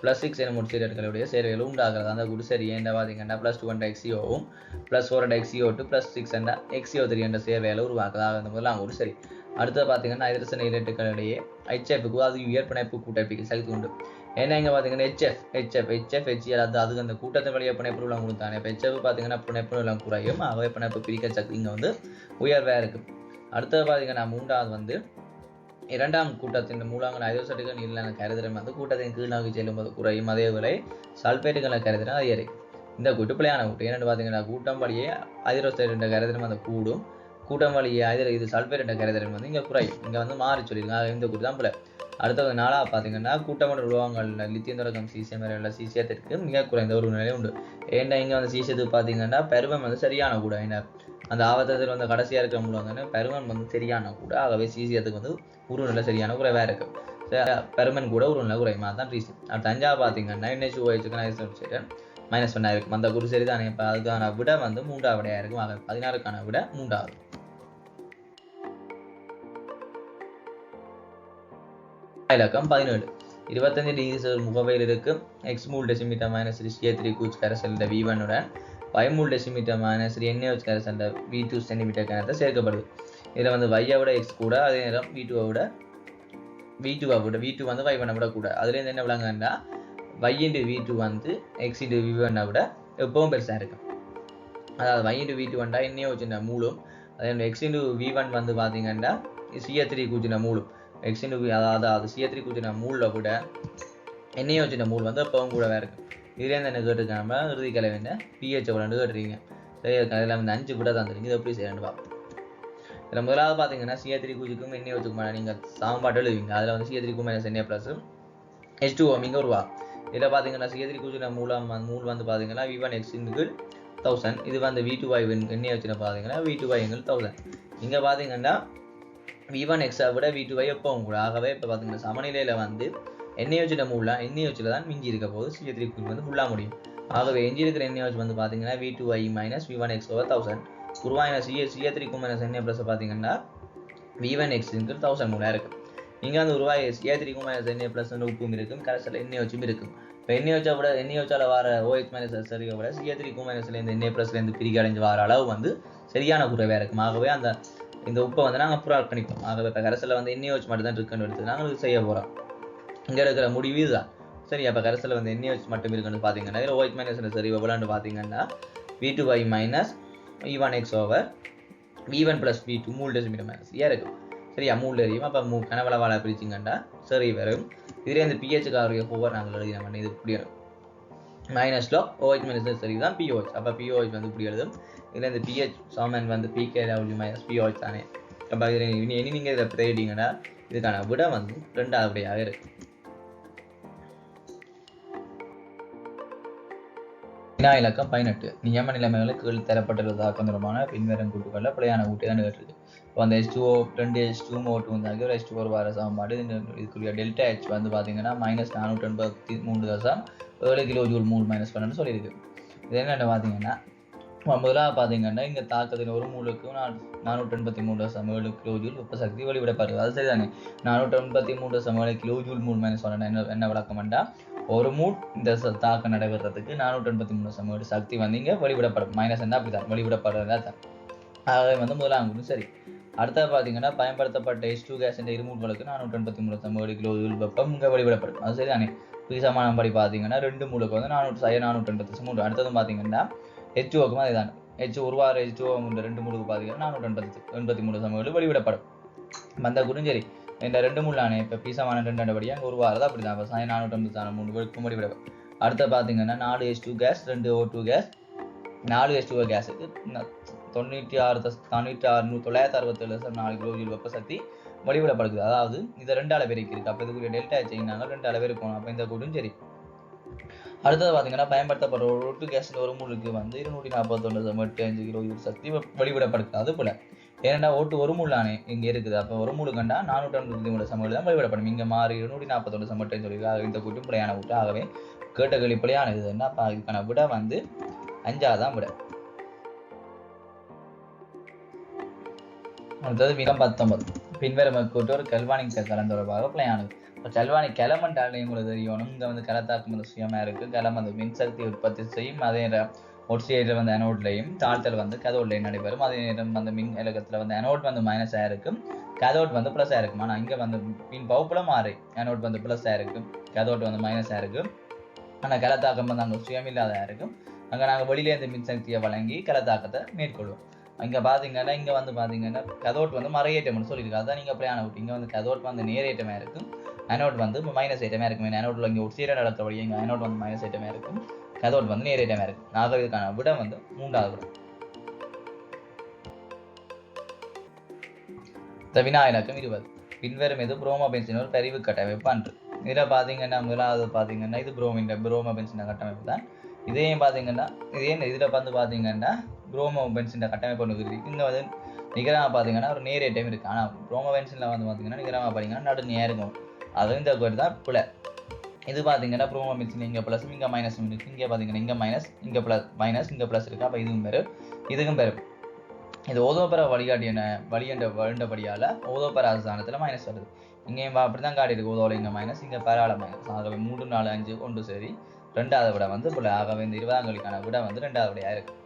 + 6 என முடிச்சீரர்களுடைய சேர்வைகள் உண்டாகிறது. அந்த கூட்டு சரி என்ன பார்த்தீங்கன்னா +2 என்ற XCOவும் +4 என்ற XCO2 +6 என்ற XCO3 என்ற சேர்வைகளை உருவாக்குறது. அந்த முதலாம் கூட்டு சரி. அடுத்தது பார்த்தீங்கன்னா ஹைட்ரஜன் ஈரட்டுக்களிடையே HFக்கு அது உயர் பிணைப்பு கூட்டமைப்புக்கு சக்தி உண்டு. ஏன்னா இங்கே பார்த்தீங்கன்னா HF HCl அதுக்கு அந்த கூட்டத்தின் வழியாக பிணைப்பு உள்ள கொடுத்தாங்க. இப்போ HF பார்த்தீங்கன்னா பிணைப்பு எல்லாம் குறையும். ஆகவே பிணைப்பு பிரிக்க சக்தி இங்கே வந்து உயர்வாக இருக்குது. அடுத்தது பார்த்தீங்கன்னா 3வது வந்து 2ஆம் கூட்டத்தின் மூலங்கள் ஹைட்ரோசைட்டுகள் நீரிலான கரைதிறன் வந்து கூட்டத்தின் கீழ்நோக்கி செல்லும்போது குறையும். அதேவேளை சல்பேட்டுகளை கரைதிறன் அதிகரிக்கும். இந்த கூட்டு பிழையான கூட்டு. ஏன்னு பார்த்தீங்கன்னா கூட்டம் வழியே ஹைட்ரோசைட் என்ற கரைதிறன் வந்து கூடும். கூட்டம் வழியே இது சல்பேட் என்ற கரைதிறன் வந்து இங்கே குறையும். இங்கே வந்து மாறி சொல்லியிருக்காங்க. இந்த கூட்டு தான் பிள்ளை. அடுத்தது 4வது பார்த்தீங்கன்னா கூட்டமற்ற உலோகங்களில் லித்தியம் தொடக்கம் சீசியம் வரை உள்ள சீசியத்திற்கு மிக குறைந்த ஒரு நிலை உண்டு. ஏன்னா இங்கே வந்து சீசியத்துக்கு பார்த்தீங்கன்னா பெருவம் வந்து சரியான கூட. ஏன்னா அந்த ஆவத்தத்தில் வந்து கடைசியாக இருக்கிற மூலம் வந்து பெருவம் வந்து சரியான கூட. ஆகவே சீசியத்துக்கு வந்து ஒரு நிலை சரியான குறைவாக இருக்குது. பெருமன் கூட ஒரு குறையுமா தான் ரீசன். அடுத்து 5வது பார்த்தீங்கன்னா NH2OH நைட்ரஜன் -1 இருக்கும். அந்த குரு சரி தானே. இப்போ அதுக்கான விட வந்து 3வது விடையா இருக்கும். ஆக 16க்கான விட 3வது. இலக்கம் 17. 25 டிகிரி செல்சியஸ் முகவையில் இருக்கும் x mole decimetre minus CH3 கூச் கரைசல்ட V1 உடன் 5 மூல் டெசிமீட்டர் மைனஸ் NaOH கரைசல்ட V2 சென்டிமீட்டர் கனத்தை சேர்க்கப்படுது. இதில் வந்து y விட x கூட, அதே நேரம் V2 விட V2 வந்து y1 விட கூட. அதுலேருந்து என்ன விளங்குன்னா y into V2 வந்து x into V1 விட எப்பவும் பெருசாக இருக்கும். அதாவது y into V2 வந்தா NaOH மூலும், அதே x into V1 வந்து பார்த்தீங்கன்னா CH3 கூச்சின மூலும். x into அதாவது CH3 கூச்சின மூலில் விட NaOH மூல் வந்து எப்பவும் கூடவே இருக்கும். இதுலேருந்து என்ன கேட்டுருக்காம இறுதி கலவையின் pH எவ்வளோன்னு கேட்டுருக்கீங்க. சரி, அதில் வந்து 5 விட தந்துருங்க. இதை எப்படி செய்யணும்னு பார்ப்போம். இதில் முதலாவது பார்த்தீங்கன்னா CH3 கூச்சிக்கும் NaOHக்கும் நீங்கள் சமன்பாடு எழுதுவீங்க. அதில் வந்து CH3 minus Na plus H2O இங்கே உருவா. இதில் பார்த்தீங்கன்னா CH3 கூச்சின மூல் வந்து பார்த்தீங்கன்னா V1 x × 1000. இது வந்து V2y NaOH பார்த்தீங்கன்னா V2y × 1000. இங்கே பார்த்தீங்கன்னா V1 x விட V2y எப்பவும் கூட. ஆகவே இப்போ பார்த்தீங்கன்னா சமநிலையில் வந்து NaOH மூலம் NaOH தான் மிஞ்சி இருக்க போது CH3 கூச்சு வந்து ஃபுல்லாக முடியும். ஆகவே எஞ்சி இருக்கிற NaOH வந்து பார்த்தீங்கன்னா V2y minus V1 x / 1000. உருவாயின CH3 minus Na plus பார்த்தீங்கன்னா V1 x × 1000 மூலம் இருக்குது. இங்கே வந்து உருவாய CH3 மைனஸ் Na ப்ளஸ் உப்பும் இருக்கும், கரைசல் NaOH இருக்கும். இப்போ NaOH வர OH மைனஸ் சரிவை விட CH3 மைனஸ்லேருந்து Na ப்ளஸ்லேருந்து பிரிக்க அடைஞ்சு வர அளவு வந்து சரியான குறைவாக இருக்கும். ஆகவே இந்த உப்பை வந்து நாங்கள் புறக்கணிப்போம். ஆகவே இப்போ கரைசலில் வந்து NaOH மட்டும் தான் இருக்குன்னு எடுத்து நாங்கள் செய்ய போகிறோம். இங்கே இருக்கிற முடிவு இதுதான். சரி, அப்போ கரைசலில் வந்து NaOH மட்டும் இருக்குன்னு பார்த்தீங்கன்னா இதில் OH மைனஸ் சரி எவ்வளோன்னு பார்த்தீங்கன்னா V2y minus V1 x over V1 plus V2 மூல் decimetre minus இருக்கும். சரியா, மூல் எரியும். அப்போ கனவளவால் பிரிச்சிங்கண்டா சரி வரும். இதில் இந்த pH போவர் நாங்கள் எழுதினோம். இது இப்படி மைனஸில் OH மைனஸ் சரி தான் POH. அப்போ POH வந்து இப்படி எழுதும். இதில் இந்த pH சமன் வந்து pKw மைனஸ் POH தானே. அப்போ இனி நீங்கள் இதை பிரேட்டிங்கன்னா இதுக்கான விட வந்து 2வது விடையாக இருக்கு. வினா இலக்கம் 18. நியம நிலைமைகளுக்கு கீழ் தரப்பட்டுள்ளதாக்கம் தொடர்பான பின்வரும் கூட்டுகளில் பிழையான கூட்டை தான் கேட்டிருக்கு. இப்போ அந்த H2O 2H2O2 வந்து ஒரு H2O வர சமன்பாடு. இதுக்குரிய டெல்டா H வந்து பார்த்தீங்கன்னா -483.7 கிலோஜூல் மூல் -12 சொல்லியிருக்கு. இது என்னென்னு பார்த்தீங்கன்னா முதலாக பார்த்தீங்கன்னா இங்கே தாக்கத்தின் ஒரு மூலுக்கு 483.7 கிலோஜூல் வெப்ப சக்தி வெளிவிடப்படுது. அது சரிதானே. 483.7 கிலோஜூல் மூல் -12 என்ன விளக்கம்ண்டா ஒரு மூல் இந்த தாக்கம் நடைபெறதுக்கு 483 சக்தி வந்து இங்கே வெளிவிடப்படும். மைனஸ் என்ன அப்படி தான் வெளிவிடப்படுறதா தான். ஆகவே வந்து முதலாம் சரி. அடுத்தது பார்த்தீங்கன்னா பயன்படுத்தப்பட்ட H2 கேஸ் என்ற இருமூல்களுக்கு 483 கிலோஜூல் வெப்பம் இங்கே வெளிவிடப்படும். அது சரிதானே. சமானம் படி பார்த்தீங்கன்னா 2 மூலுக்கு வந்து 483. அடுத்தது பார்த்தீங்கன்னா H2Oக்கும் அதே தான். உருவார H2O 2 மூலுக்கு பார்த்தீங்கன்னா 483 வெளிவிடப்படும். அந்த குறிஞ்சரி இந்த 2 மூலானே இப்போ பீசமான 2 படியாக அங்கே உருவாகிறது அப்படி தான். 483 வெளுக்கும் வெளிவிடப்படும். அடுத்த பார்த்தீங்கன்னா 4 H2 case 2 O2 case 4 H2O கேஸுக்கு 967 4 கிலோஜூல் வெப்ப சக்தி வெளிவிடப்படுது. அதாவது இதை 2 அளவு இருக்கு. அப்போ இதுக்குரிய டெல்டா நாங்கள் 2 அளவு இருக்கணும். அப்போ இந்த கூட்டும் சரி. அடுத்தது பார்த்தீங்கன்னா பயன்படுத்தப்படுற ஒரு கேஸ் ஒரு மூலுக்கு வந்து 241.85 கிலோஜூல் சக்தி வெளிவிடப்படுது. அது போல ஏன்னா ஒரு மூலானே இங்கே இருக்குது. அப்போ ஒரு மூலுக்கண்டா 453 சமவெளி தான் வெளிவிடப்படும். இங்கே மாறி 241 சமட்டை சொல்லியிருக்காங்க. இந்த கூட்டும் பிழையான கூட்டு. ஆகவே கேட்ட கேள்வி பிழையான இது என்ன இதுக்கான விட வந்து 5வது விட. அடுத்தது வினா 19. பின்வரும் கூட்டு ஒரு கல்வானிக் கலம் தொடர்பாக பிழையானது. இப்போ செல்வானிக் கிளமண்டாலே உங்களுக்கு தெரியணும். இங்கே வந்து கலத்தாக்கம் வந்து சுயமாக இருக்குது. கிளம் வந்து மின்சக்தி உற்பத்தி செய்யும். அதே நேரம் ஒட்சியேட்டர் வந்து அனோட்லையும் தாழ்த்தல் வந்து கதோட்லையும் நடைபெறும். அதே நேரம் வந்து மின் இலக்கத்தில் வந்து அனோட் வந்து மைனஸாக இருக்கும், கதோட் வந்து ப்ளஸ்ஸாக இருக்கும். ஆனால் இங்கே வந்து மின் பகுப்புல மாறி அனோட் வந்து ப்ளஸ்ஸாக இருக்கும், கதோட் வந்து மைனஸாக இருக்கும். ஆனால் கலத்தாக்கம் வந்து அங்கே சுயமில்லாததாக இருக்கும். அங்கே நாங்கள் வெளியிலேருந்து மின்சக்தியை வழங்கி கலத்தாக்கத்தை மேற்கொள்வோம். இங்கே பார்த்தீங்கன்னா இங்கே வந்து பார்த்தீங்கன்னா கதோட் வந்து மறையேற்றம்னு சொல்லியிருக்கு. அதான் நீங்கள் பிழையான கூட்டு. இங்கே வந்து கதோட் வந்து நேரேற்றமாக இருக்கும், அனோட் வந்து மைனஸ் ஏற்றமாக இருக்கும். அனோட்டில் இங்கே ஒட்சியேட்டர் நடக்கிறபடி இங்கே அனோட் வந்து மைனஸ் ஏற்றமாக இருக்கும், கதோட் வந்து நேரேற்றமாக இருக்கும். ஆகவே இதுக்கான விட வந்து 3வது விட. வினா இலக்கம் 20. பின்வரும் இது புரோமோ பென்சின் ஒரு பிரிவு கட்டமைப்பு அன்று. இதில் பார்த்தீங்கன்னா முதலாவது பார்த்தீங்கன்னா இது புரோமோ பென்சின் கட்டமைப்பு தான். இதையும் பார்த்தீங்கன்னா இதில் வந்து பார்த்தீங்கன்னா புரோமோ பென்சின் கட்டமைப்பு ஒன்று இருக்குது. இங்கே வந்து நிகரமாக பார்த்தீங்கன்னா ஒரு நேரேற்றம் இருக்குது. ஆனால் புரோமோ பென்சினில் வந்து பார்த்தீங்கன்னா நிகரமாக பார்த்தீங்கன்னா நடுநியாக இருக்கும். அது இந்த கோடு தான் பிழை. இது பார்த்தீங்கன்னா ப்ரோமோமிக்ஸில் இங்கே ப்ளஸ் இங்கே மைனஸ் இருக்குது. இங்கே பார்த்தீங்கன்னா இங்கே மைனஸ் இங்கே ப்ளஸ் மைனஸ் இங்கே ப்ளஸ் இருக்குது. அப்போ இதுவும் பெரும் இதுக்கும் பெரும். இது ஓதோபர வழிகாட்டின வழிண்டபடியால் ஓதோபர ஸ்தானத்தில் மைனஸ் வருது. இங்கேயும் அப்படி தான் காட்டியிருக்கு. ஓதோவில் இங்கே மைனஸ் இங்கே பரால மைனஸ். ஆகவே 3 4 5 ஒன்று சரி 2வது விட வந்து பிள்ளை. ஆகவே இந்த 20ஆம் கேள்விக்கான விட வந்து 2வது விடையாக இருக்குது.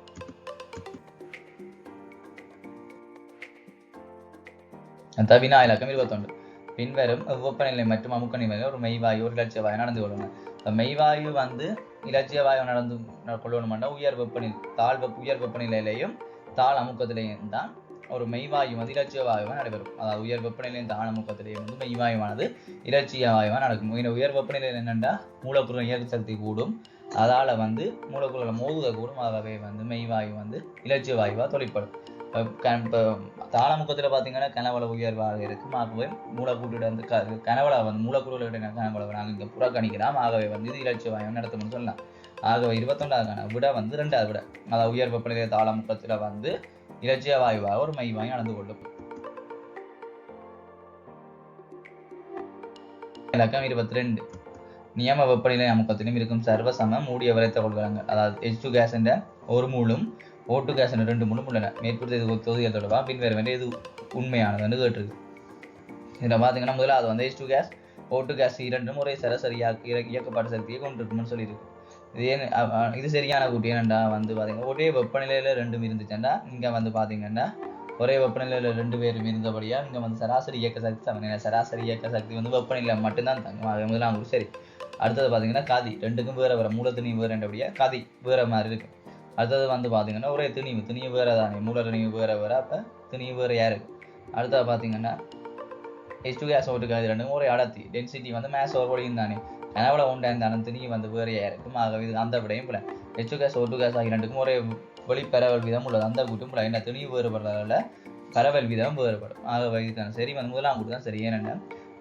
வினா இலக்கம் 21. பின்வரும் வெப்பநிலை மற்றும் அமுக்க நிலையில் ஒரு மெய்வாயு ஒரு இலட்சிய வாயு நடந்து கொள்ளணும். மெய்வாயு வந்து இலட்சிய வாயு நடந்து கொள்ளணும்னா உயர் வெப்பநிலையிலையும் தாழ் அமுக்கத்திலையும் தான் ஒரு மெய்வாயு வந்து இலட்சிய வாயுவாக நடைபெறும். அதாவது உயர் வெப்பநிலையும் தாழ் அமுக்கத்திலையும் வந்து மெய்வாயுவானது இலட்சிய வாயுவாக நடக்கும். உயர் வெப்பநிலையில் என்னென்னா மூலக்கூறு இயக்க சக்தி கூடும், அதால் வந்து மூலக்கூறுகளை மோதுக கூடும். ஆகவே வந்து மெய்வாயு வந்து இலட்சிய வாயுவாக தொழிற்படும். இப்போ தாளமுக்கத்தில் பார்த்தீங்கன்னா கனவள உயர்வாக இருக்கும். ஆகவே மூலக்கூட்டிட வந்து கனவள வந்து மூலக்கூறுகளுடைய கனவளவை நாங்கள் இங்கே புறக்கணிக்கலாம். ஆகவே வந்து இது இலட்சிய வாயு நடத்தும்னு சொல்லலாம். ஆகவே 21வது விட வந்து 2வது விட, அதாவது உயர் வெப்பநிலை தாளமுக்கத்தில் வந்து இலட்சிய வாயுவாக ஒரு மெய்வாயு நடந்து கொள்ளும். இலக்கம் 22. நியம வெப்பநிலை அமுக்கத்திலும் இருக்கும் சர்வசம மூடிய விரைத்த கொள்கலங்கள், அதாவது H2 கேஸ் என்ற ஒரு மூலும் O2 கேஸ் என்ற 2 மூலும் உள்ளன. மேற்படுத்த இது தொகுதிகள் தொடர்பாக பின்வர வேண்டிய இது உண்மையானதுன்னு கேட்டிருக்கு. இதில் பார்த்தீங்கன்னா முதல்ல அது வந்து H2 கேஸ் O2 கேஸ் இரண்டும் ஒரே சராசரியாக இயக்கப்பாட்டு சக்தியை கொண்டிருக்கும்னு சொல்லியிருக்கு. இது சரியான கூட்டி. ஏனண்டா வந்து பார்த்தீங்கன்னா ஒரே வெப்பநிலையில் 2 இருந்துச்சுன்னா இங்கே வந்து பார்த்தீங்கன்னா ஒரே வெப்பநிலையில் 2 பேரும் இருந்தபடியா இங்கே வந்து சராசரி இயக்க சக்தி சமநிலை. சராசரி இயக்க சக்தி வந்து வெப்பநிலை மட்டும்தான் தங்கும். அது முதலாம் சரி. அடுத்தது பார்த்தீங்கன்னா கதி 2க்கும் வேற மூலத்திணிவு வேறபடியா கதி வேற மாதிரி இருக்கு. அடுத்தது வந்து பார்த்தீங்கன்னா ஒரே திணிவு வேற தானே, மூல திணிவு வேற அப்போ திணிவு வேறையா இருக்கு. அடுத்தது பார்த்தீங்கன்னா H2 கேஸ் O2 கேஸ் ரெண்டும் ஒரே அடர்த்தி டென்சிட்டி வந்து மேஸ் ஒரு வழியும் தானே, கனவுல உண்டாயிருந்தாலும் திணிவு வந்து வேறையா இருக்கும். ஆகவே இது அந்த விடையும் போல H2 கேஸ் O2 கேஸ் ஆகிய 2க்கும் ஒரே வெளிப்பரவல் விதம் உள்ளது. அந்த கூட்டும் போல என்ன திணிவு வேறுபடுறதால பரவல் விதம் வேறுபடும். ஆகவே இதுக்கான சரி வந்து முதலாம் கூட்டு தான் சரி. ஏனென்ன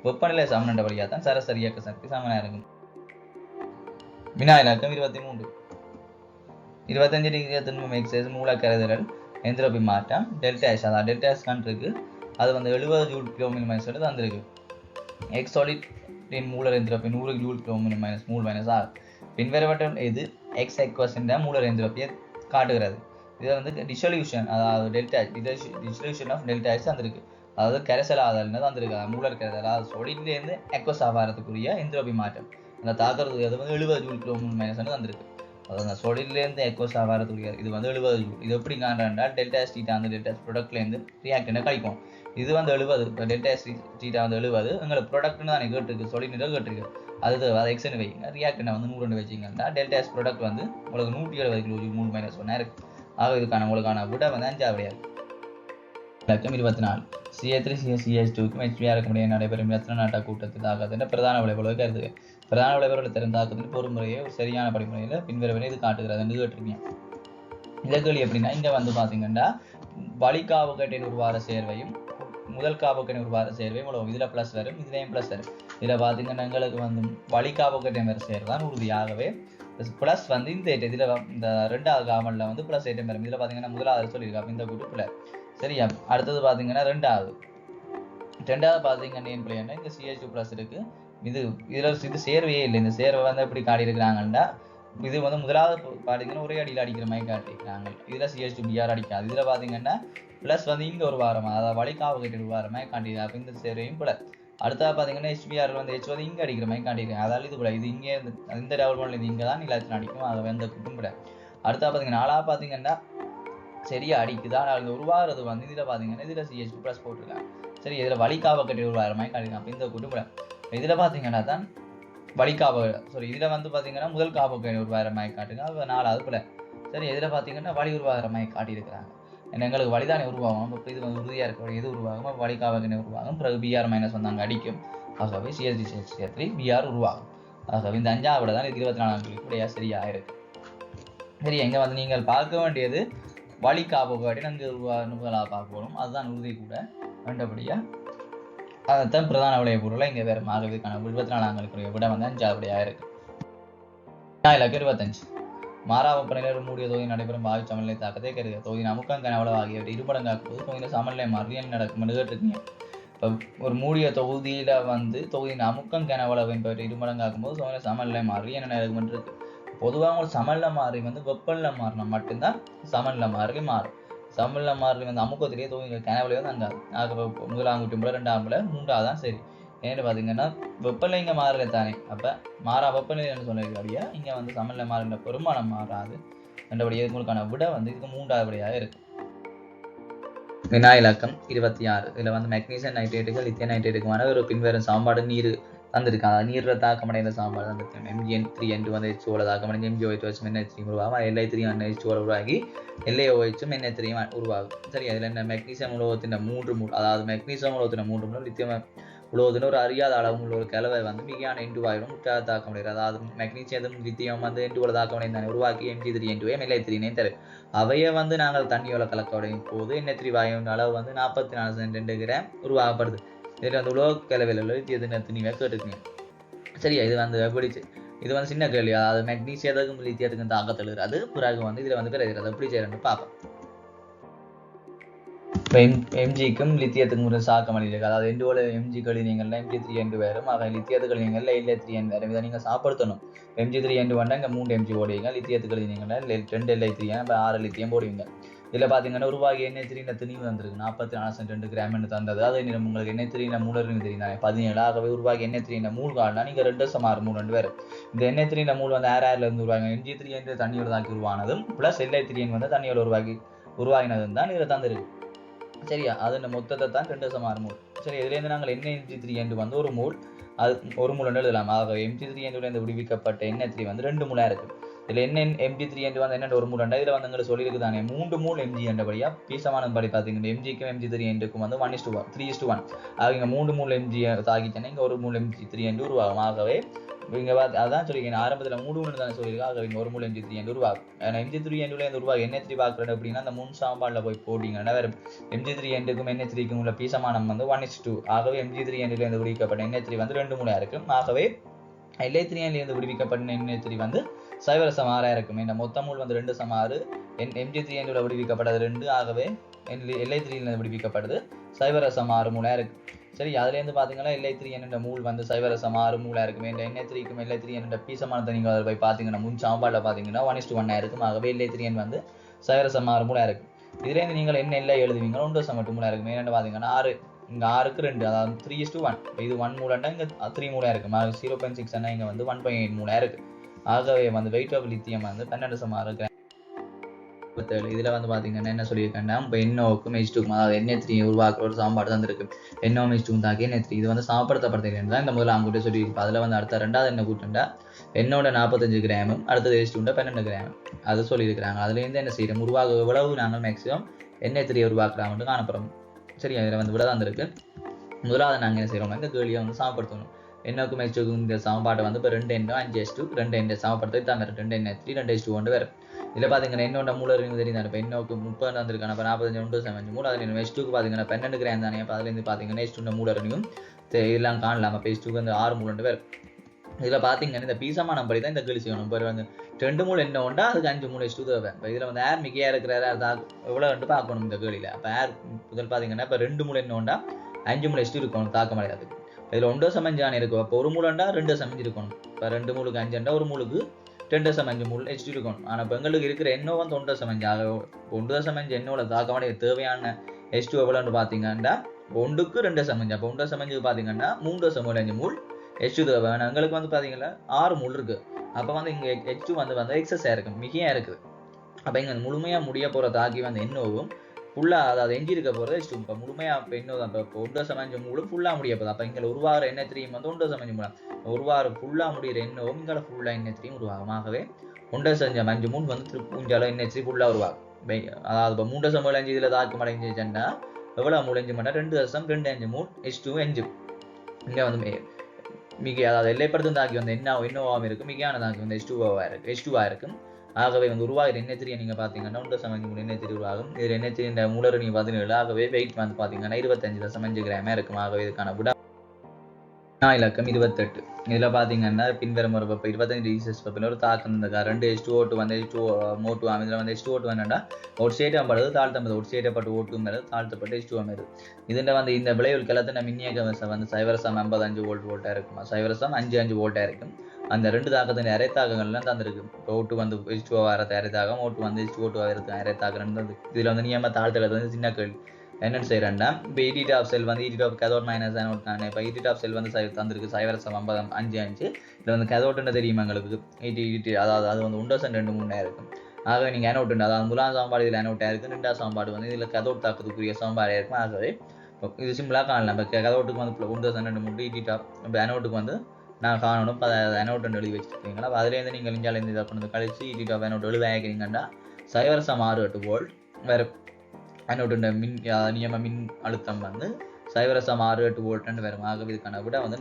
வெப்பநிலை சமனண்டபடியாக தான் சராசரி இயக்க சக்தி சமனாக இருக்கும். வினா இலக்கம் 23. 25 டிகிரி திண்மம் எக்ஸைஸ் மூலக்கரைதல் என்ட்ரோபி மாற்றம் டெல்டா எஸ், அதாவது டெல்டா எஸ் கண்டிருக்கு. அது வந்து 70 ஜூல் கிலோமீட்டர் மைனஸ் தந்திருக்கு. X solid molar entropy 100 joule kilometre minus mole minus ஆகும். பின்வரப்பட்ட இது எக்ஸ் எக்வஸ் என்ற மூலர் என்ட்ரோபியை காட்டுகிறது. இதை வந்து டிசொல்யூஷன், அதாவது டிசொல்யூஷன் ஆஃப் டெல்டா எஸ் தந்திருக்கு. அதாவது கரைசல் ஆதல்னு தந்திருக்கு. மூலர் கரைசல், அதாவது சாலிட்லேருந்து எக்வஸ் ஆவாரத்துக்குரிய என்ட்ரோபி மாற்றம் அந்த தாக்குறதுக்கு அது வந்து 70 ஜூல் கிலோமீட்டர் மைனஸ் தந்திருக்கு. அதாவது அந்த சொலிட்லேருந்து எக்வஸ் ஆவாரத்துக்குரிய இது வந்து 70 ஜூல். இது எப்படி காண்றால் டெல்டா எஸ் டீட்டா அந்த டெல்டா எஸ் ப்ராடக்ட்லேருந்து ரியாக்டனை கழிக்கும். இது வந்து 70, டெல்டா எஸ் டீட்டா வந்து 70 எங்களுக்கு ப்ராடக்ட்னு தான் கேட்டிருக்கு, சொலிட் கேட்டிருக்கு. அது எக்ஸ்ன்னு வைங்க, ரியாக்டனை வந்து 100 வச்சிங்கன்னா டெல்டா எஸ் ப்ராடக்ட் வந்து உங்களுக்கு 170 கிலோ ஜூல் மூல் மைனஸ் 1 இருக்கு. ஆக இதுக்கான உங்களுக்கான விட வந்து 5வது இருக்கு. இலக்கம் 24. CH3CH2க்கும் HBRக்கும் இடையே நடைபெறும் ரத்ன நாட்டா கூட்டத்தில் தாக்கத்தின் பிரதான விளைவுகளை கருதுக. பிரதான விளைவுகளை திறன் தாக்கத்தின் பொறுமுறையை ஒரு சரியான படிமுறையில் பின்வருவதை இது காட்டுகிறது கேட்டிருக்கீங்க. இதை கேள்வி எப்படின்னா இங்கே வந்து பார்த்தீங்கன்னா வழிகாவுக்கட்டின் உருவார சேர்வையும் முதல் காவுக்கட்டின் உருவார சேர்வையும் உழவும். இதில் ப்ளஸ் வரும், இதுலேயும் ப்ளஸ் வரும். இதில் பார்த்தீங்கன்னா எங்களுக்கு வந்து வழிகாவுக்கட்டின் வர சேர்வு தான் உறுதியாகவே ப்ளஸ் வந்து இந்த இதில் இந்த 2வது காமலில் வந்து ப்ளஸ் ஐட்டம் வரும். இதில் பார்த்தீங்கன்னா முதலாவது சொல்லியிருக்கா இந்த குரூப்பில் சரியா. அடுத்தது பார்த்தீங்கன்னா 2வது பார்த்தீங்கன்னா ஏன் பிள்ளைன்னா இங்கே CH2 ப்ளஸ் இருக்குது. இது சேர்வையே இல்லை. இந்த சேர்வை வந்து எப்படி காட்டி இருக்கிறாங்கன்னா இது வந்து முதலாவது பார்த்தீங்கன்னா ஒரே அடியில் அடிக்கிற மாதிரி காட்டியிருக்கிறாங்க. இதில் CH2Br அடிக்காது. இதில் பார்த்தீங்கன்னா ப்ளஸ் வந்து இங்கே ஒரு வாரமாக, அதாவது வழிகாவுக்கிட்ட ஒரு வாரமாக காட்டிடுது. அப்போ இந்த சேர்வையும் கூட அடுத்தது பார்த்தீங்கன்னா HBr வந்து H வந்து இங்கே அடிக்கிற மாதிரி காட்டியிருக்காங்க. அதாவது இது கூட இது இங்கே இந்த டெவலப்மெண்ட் இது இங்கே தான் இல்லாச்சும் அடிக்கும். அதை வந்து குட்டும் கூட அடுத்தது பார்த்தீங்கன்னா 4வது பார்த்தீங்கன்னா சரியா அடிக்குதா அது உருவாகிறது வந்து இதில் பார்த்தீங்கன்னா இதில் CH2 ப்ளஸ் போட்டிருக்காங்க. சரி, இதில் வழிகாவுக்கிட்ட ஒரு வாரமாக காட்டியிருக்காங்க. அப்போ இந்த குட்டும் கூட இதில் பார்த்தீங்கன்னா தான் இதில் வந்து பார்த்தீங்கன்னா முதல் காவுக்கு ஒரு வாரமாக காட்டுங்க. அது 4வது கூட சரி. இதில் பார்த்தீங்கன்னா வழி உருவாகிறமாய் காட்டியிருக்கிறாங்க. எங்களுக்கு வழிதானே உருவாகும். இப்போ இது வந்து உறுதியாக இருக்க எது உருவாகும் வழிகாவுக்கு உருவாகும். பிறகு Br மைனஸ் வந்து அங்கே அடிக்கும். ஆகவே CH3 Br உருவாகும். ஆகவே இந்த 5வது தான் 24 கூடிய சரியாக இருக்கு. சரி, எங்கே வந்து நீங்கள் பார்க்க வேண்டியது வழிகாவுக்கு அங்கே உருவாக பார்க்கணும். அதுதான் உறுதி கூட வேண்டபடியாக அதைத்தான் பிரதான விளைய பொருளை இங்கே வேறு ஆகவேக்கான 24 விட வந்து 5வது இருக்கு. இலக்கம் 25. மாறா வெப்பநிலையில் மூடிய தொகுதி நடைபெறும் வாயு சமநிலை தாக்கத்தை கருது. தொகுதியின் அமுக்கம் கனவளவு ஆகியவற்றை இருபடங்காக்கும்போது தொகுதியில் சமநிலை மாறி என்ன நடக்கும் கேட்டிருக்கீங்க. இப்போ ஒரு மூடிய தொகுதியில் வந்து தொகுதியின் அமுக்கம் கனவளவு என்பவற்றை இருமடங்காக்கும் போது சமநிலை மாறி என்ன இருக்கு. பொதுவாக ஒரு சமநிலை மாறி வந்து வெப்பநிலை மாறினா மட்டும்தான் சமநிலை மாறி மாறும். சமநிலை மாறி வந்து அமுக்கத்திலேயே தொகுதி கனவுலையே வந்து அங்காது. ஆக முதலாம் குட்டி முறை 2ஆம் முறை 3ஆவது தான் சரி. ஏன்னு பார்த்தீங்கன்னா வெப்பநிலை இங்கே மாறலை தானே. அப்போ மாறா வெப்பநிலைன்னு சொல்லியிருக்காடியா இங்கே வந்து சமநிலை மாறின பெருமானம் மாறாது. ரெண்டபடி உங்களுக்கான விட வந்து இதுக்கு 3ஆவது விடையாக இருக்கு. வினா இலக்கம் 26. இதுல வந்து மெக்னீசியம் நைட்ரேட்டுகள் லித்தியம் நைட்ரேட்டுக்குமான ஒரு பின்வரும் சாம்பாடு நீர் தந்திருக்காங்க. நீர் தாக்கமடைந்த சாம்பாடு தந்திருக்காங்க. MgN3N2 வந்து H2ஓட தாக்கமடைஞ்சு MgOH NH3 உருவாகும். Li3 H2ஓட உருவாகி LaOH NH3 உருவாகும். சரி, அதுல என்ன மெக்னீசியம் உலோகத்தின் 3 மூல், அதாவது மெக்னீசியம் உலோகத்தின் 3 மூலம் லித்தியம் உலோகத்தின் ஒரு அறியாத அளவு உள்ள ஒரு கலவை வந்து மிகையான N2 முற்றாக தாக்கமடைகிறது. அதாவது மெக்னீசியம் லித்தியம் வந்து N2ஓட தாக்கமடைந்தானே உருவாக்கி Mg3N2 Li3 தரும். அவையை வந்து நாங்கள் தண்ணியோட கலக்க உடையும் போது NH3 வாயுவின் அளவு வந்து 44.2 கிராம் உருவாகப்படுது. இதில் வந்து உலோக கலவையில் உள்ள லித்தியத்தின் கேட்டுருக்கீங்க. சரியா, இது வந்து எப்படி இது வந்து சின்ன கேள்வி. அதாவது மெக்னீசியத்துக்கும் லித்தியத்துக்கும் தாக்கத்தில் அது பிறகு வந்து இதில் வந்து கிடையாது. அதை எப்படி செய்யறேன்னு பார்ப்போம். எம்ஜிக்கும் லித்தியத்துக்கும் ஒரு சாக்கமணி இருக்கு. அதாவது எண்டோட எம்ஜி கழினீங்கள்ல Mg3N2 வரும். ஆக லித்தியத்து கழினீங்கள்ல Li3N வரும். இதை நீங்கள் சாப்பிடுத்தணும். Mg3N2 வந்தா இங்கே 3 எம்ஜி போடுவீங்க. லித்தியத்து கழினீங்கள்ல 2 Li3N அப்போ 6 லித்தியம் போடுவீங்க. இதில் பார்த்தீங்கன்னா உருவாகி NH3 திணிவு வந்திருக்கு 44.2 கிராம் தந்தது. அது உங்களுக்கு NH3 மூலர்னு தெரியும் 17. ஆகவே உருவாகி NH3 மூல் காலனா நீங்கள் 2.6 மூல் வேறு. இந்த NH3 மூல் வந்து இருந்து உருவாங்க. Mg3N தண்ணியோட தாக்கி உருவானதும் பிளஸ் Li3N வந்து தண்ணியோட உருவாகினதும் தான் இதில் தந்திருக்கு. சரியா, அது மொத்தத்தை தான் 2.6 மூல். சரி, இதுலேருந்து நாங்கள் Mg3N2 வந்து ஒரு மூல், அது ஒரு மூல் எழுதலாம். ஆக Mg3N2 விடுவிக்கப்பட்ட NH3 வந்து 2 மூலா இருக்கு. இதில் Mg3N2 வந்து என்ன ஒரு மூல் இதில் வந்து எங்களுக்கு சொல்லியிருக்கு தானே 3 மூல் Mg என்றபடியா பீசமானம் படி பார்த்தீங்கன்னா Mgக்கும் Mg3N2க்கும் வந்து 1:3:1. ஆக இங்கே 3 மூல் Mg தாக்கிச்சேன்னா இங்கே ஒரு மூல் Mg3N2 உருவாகும். ஆகவே இங்கே பார்த்து அதான் சொல்லியிருக்கேன் ஆரம்பத்தில் 3 தானே சொல்லியிருக்கா. ஆக இங்கே ஒரு மூல் Mg3N2 உருவாகும். ஏன்னா Mg3N2 உருவாகும் NH3 பார்க்குறது அப்படின்னா அந்த 3 சாம்பாடில் போய் போட்டிங்கன்னா வேறு Mg3N2க்கும் NH3க்கும் உள்ள பீசமானம் வந்து 1:2. ஆகவே Mg3N2 விடுவிக்கப்பட்ட NH3 வந்து 2 மூலையாக இருக்கும். ஆகவே Li3N விடுவிக்கப்பட்ட NH3 வந்து 0.6 இருக்கும். இந்த மொத்த மூல் வந்து 2.6. Mg3N விடுவிக்கப்பட்டது 2. ஆகவே Li3 விடுவிக்கப்பட்டது 0.6 மூலையாக இருக்கு. சரி, அதுலேருந்து பார்த்தீங்கன்னா Li3N மூல் வந்து 0.6 மூலாக இருக்கும். இந்த NH3க்கும் Li3N பீசமானத்தை நீங்கள் அதில் போய் பார்த்தீங்கன்னா முன் சாம்பாடில் பார்த்தீங்கன்னா 1:1 இருக்கும். ஆகவே Li3N வந்து 0.6 மூலாக இருக்கும். இதுலேருந்து நீங்கள் என்ன எல்லாம் எழுதுவீங்க 1.8 மூலாக இருக்கும். என்னென்னு பார்த்தீங்கன்னா 6 இங்கே 6க்கு 2, அதாவது 3:1. இது 1 மூலண்டா இங்கே 3 மூலாக இருக்கும். 0.6 அண்ணா இங்கே வந்து 1.8 மூலாக இருக்கு. ஆகவே வந்து வெயிட் ஆஃப் லித்தியம் வந்து 12.6 கிராம். இதில் வந்து பார்த்தீங்கன்னா என்ன சொல்லியிருக்கேன்னா இப்போ NOக்கும் H2க்கும் அதாவது NH3 உருவாக்குற ஒரு சாம்பாடு தந்திருக்கு. NO H2 தாக்கி NH3 இது வந்து சாப்பிடப்படுறது தான் இந்த முதல்ல அவங்க சொல்லியிருப்போம். அதில் வந்து அடுத்த 2வது என்ன கூட்டுண்டா என்னோட 45 கிராமும் அடுத்தது H2 12 கிராமும் அது சொல்லியிருக்கிறாங்க. அதுலேருந்து என்ன செய்யறோம் உருவாக எவ்வளவு நாங்கள் மேக்ஸிமம் NH3 உருவாக்குறாங்கன்னு காணப்படுறோம். சரி, அதில் வந்து விட தந்திருக்கு. முதலாவது நாங்கள் என்ன செய்யறோம்னா இந்த கேள்வியை வந்து சாப்பிடுத்தணும். என்னோக்கும் H2க்கும் இந்த சாம்பாட்டை வந்து இப்போ 2 NO 5 H2 2 NH சாப்பிடுறது தான் வேறு 2 NH3 2 H2 கொண்டு வேறு. இதில் பார்த்தீங்கன்னா என்னோட மூலரிங்க தெரியும். இப்போ இன்னோக்கு 30 வந்திருக்கான இப்போ 45 மூணு அதில் H2க்கு பார்த்தீங்கன்னா 12 கிராம் தானே. அப்போ அதுலேருந்து பார்த்தீங்கன்னா H2 மூலரணியும் எல்லாம் காணலாம். அப்போ H2க்கு வந்து 6 மூல் பேர். இதில் பார்த்தீங்கன்னா இந்த பீசமா நம்படி தான் இந்த கேள்வி செய்யணும். இப்போ வந்து 2 மூல் என்ன உண்டா அதுக்கு 5 மூல் H2 தேவை. இப்போ இதில் வந்து ஏர் மிகையாக இருக்கிறாரு எவ்வளோ வந்து பார்க்கணும் இந்த கேள்வியில். அப்போ ஏர் முதல் பார்த்தீங்கன்னா இப்போ 2 மூல் என்ன உண்டா 5 மூல் H2 இருக்கணும் தாக்க முடியாது. இதில் 1.5 இருக்கும். அப்போ ஒரு மூலண்டா 2.5 இருக்கணும். இப்போ 2 மூலுக்கு 5 ஒரு மூலுக்கு 2.5 மூல் H2 இருக்கணும். ஆனால் இப்போ எங்களுக்கு இருக்கிற எண்ணோ வந்து 1.5 ஆக 1.5 எண்ணோட தாக்கமான தேவையான H2 எவ்வளோன்னு பார்த்தீங்கன்னா 1க்கு 2.5. அப்போ 1.5 பார்த்தீங்கன்னா 3.5 மூல் H2 தேவை. எங்களுக்கு வந்து பார்த்தீங்கன்னா 6 மூல் இருக்கு. அப்போ வந்து இங்கே H2 வந்து எக்ஸஸாக இருக்குது மிகையாக இருக்குது. அப்போ இங்கே முழுமையாக முடிய போகிற தாக்கி வந்து என்னோவும் ஃபுல்லாக அதாவது எஞ்சி இருக்க போகிறது H2 இப்போ முழுமையாக இப்போ இன்னும் தான் இப்போ 1.5 மூலம் ஃபுல்லாக முடிய போகுது. அப்போ இங்கே உருவாகிற NH3 வந்து 1.5 மூலம் உருவாகிற ஃபுல்லாக முடிகிற எண்ணவும் இங்கே ஃபுல்லாக NH3 உருவாகும். ஆகவே 1.5 மூணு வந்து திருப்பூஞ்சால NH3 ஃபுல்லாக உருவாகும். அதாவது இப்போ 3.5 இதில் தாக்கம் அடைஞ்சிச்சுன்னா எவ்வளோ மூல் எஞ்சி பண்ணால் 2.25 மூல் H2 எஞ்சும். இங்கே வந்து மிக அதாவது எல்லைப்படுத்தும் தாக்கி வந்து என்னவாகவும் இருக்கும் மிகையான தாக்கி வந்து H2 இருக்கும். ஆகவே வந்து உருவாகிற NH3 நீங்கள் பார்த்தீங்கன்னா 1.5 மூல் NH3 உருவாகும். இதில் NH3 இந்த மூலரணி 17. ஆகவே வெயிட் வந்து பார்த்தீங்கன்னா 25.5 கிராம் இருக்கும். ஆகவே இதுக்கான விட இலக்கம் 28. இதில் பார்த்தீங்கன்னா பின்வரும் ஒரு வெப்பம் 25 டிகிரி செல்சியஸ் வெப்பநிலை ஒரு தாக்கம் இந்த ரெண்டு H2O2 வந்து H2O இதில் வந்து H2O2 என்னன்னா ஒரு சேட்டப்படுது தாழ்த்தப்படுது ஒரு சேட்டப்பட்டு O2 மேலே தாழ்த்தப்பட்டு H2O மேலே இதில் வந்து இந்த விளைவுக்கு எல்லாத்தையும் மின்னியக்க வந்து 0.55 வோல்ட்டாக இருக்கும் 0.55 வோல்ட்டாக இருக்கும் அந்த ரெண்டு தாக்கத்தின் அரை தாக்கங்கள்லாம் தந்துருக்கு O2 வந்து H2O வரது அரை தாக்கம் O2 வந்து H2O2 வரது அரை தாக்கம் இதில் வந்து நியம தாழ்த்தல் வந்து சின்ன கேள்வி என்னென்னு செய்கிறேன்னா இப்போ EDT ஆஃப் செல் வந்து EDT of cathode minus anode நான் இப்போ EDT ஆஃப் செல் வந்து தந்திருக்கு 0.55 இதில் வந்து கேதோட்டுன்னு தெரியும் எங்களுக்கு EDT அதாவது அது வந்து 1.23 இருக்கும் ஆகவே நீங்கள் ஆனோட் அதாவது முதலாம் சமன்பாடு இதில் ஆனோட்டாக இருக்குது ரெண்டாவது சமன்பாடு வந்து இதில் கேதோட் தாக்கத்துக்குரிய சமன்பாடாக இருக்கும் ஆகவே இது சிம்பிளாக காணலாம் இப்போ கேதோட்டுக்கு வந்து 1.23 EDT ஆஃப் இப்போ ஆனோட்டுக்கு வந்து நான் காணணும் இப்போ ஆனோட் எழுதி வச்சுருக்கீங்களா அப்போ அதுலேருந்து நீங்கள் இந்தியாவிலேருந்து இதை பண்ணது கழிச்சு EDT ஆஃப் ஆனோட் எழுத ஆகிக்கிறீங்கன்னா 0.68 வோல்ட் வேறு ஆனோட மின் நியம மின் அழுத்தம் வந்து 0.68 வோல்ட் வரும் ஆகவே இதுக்கான விட வந்து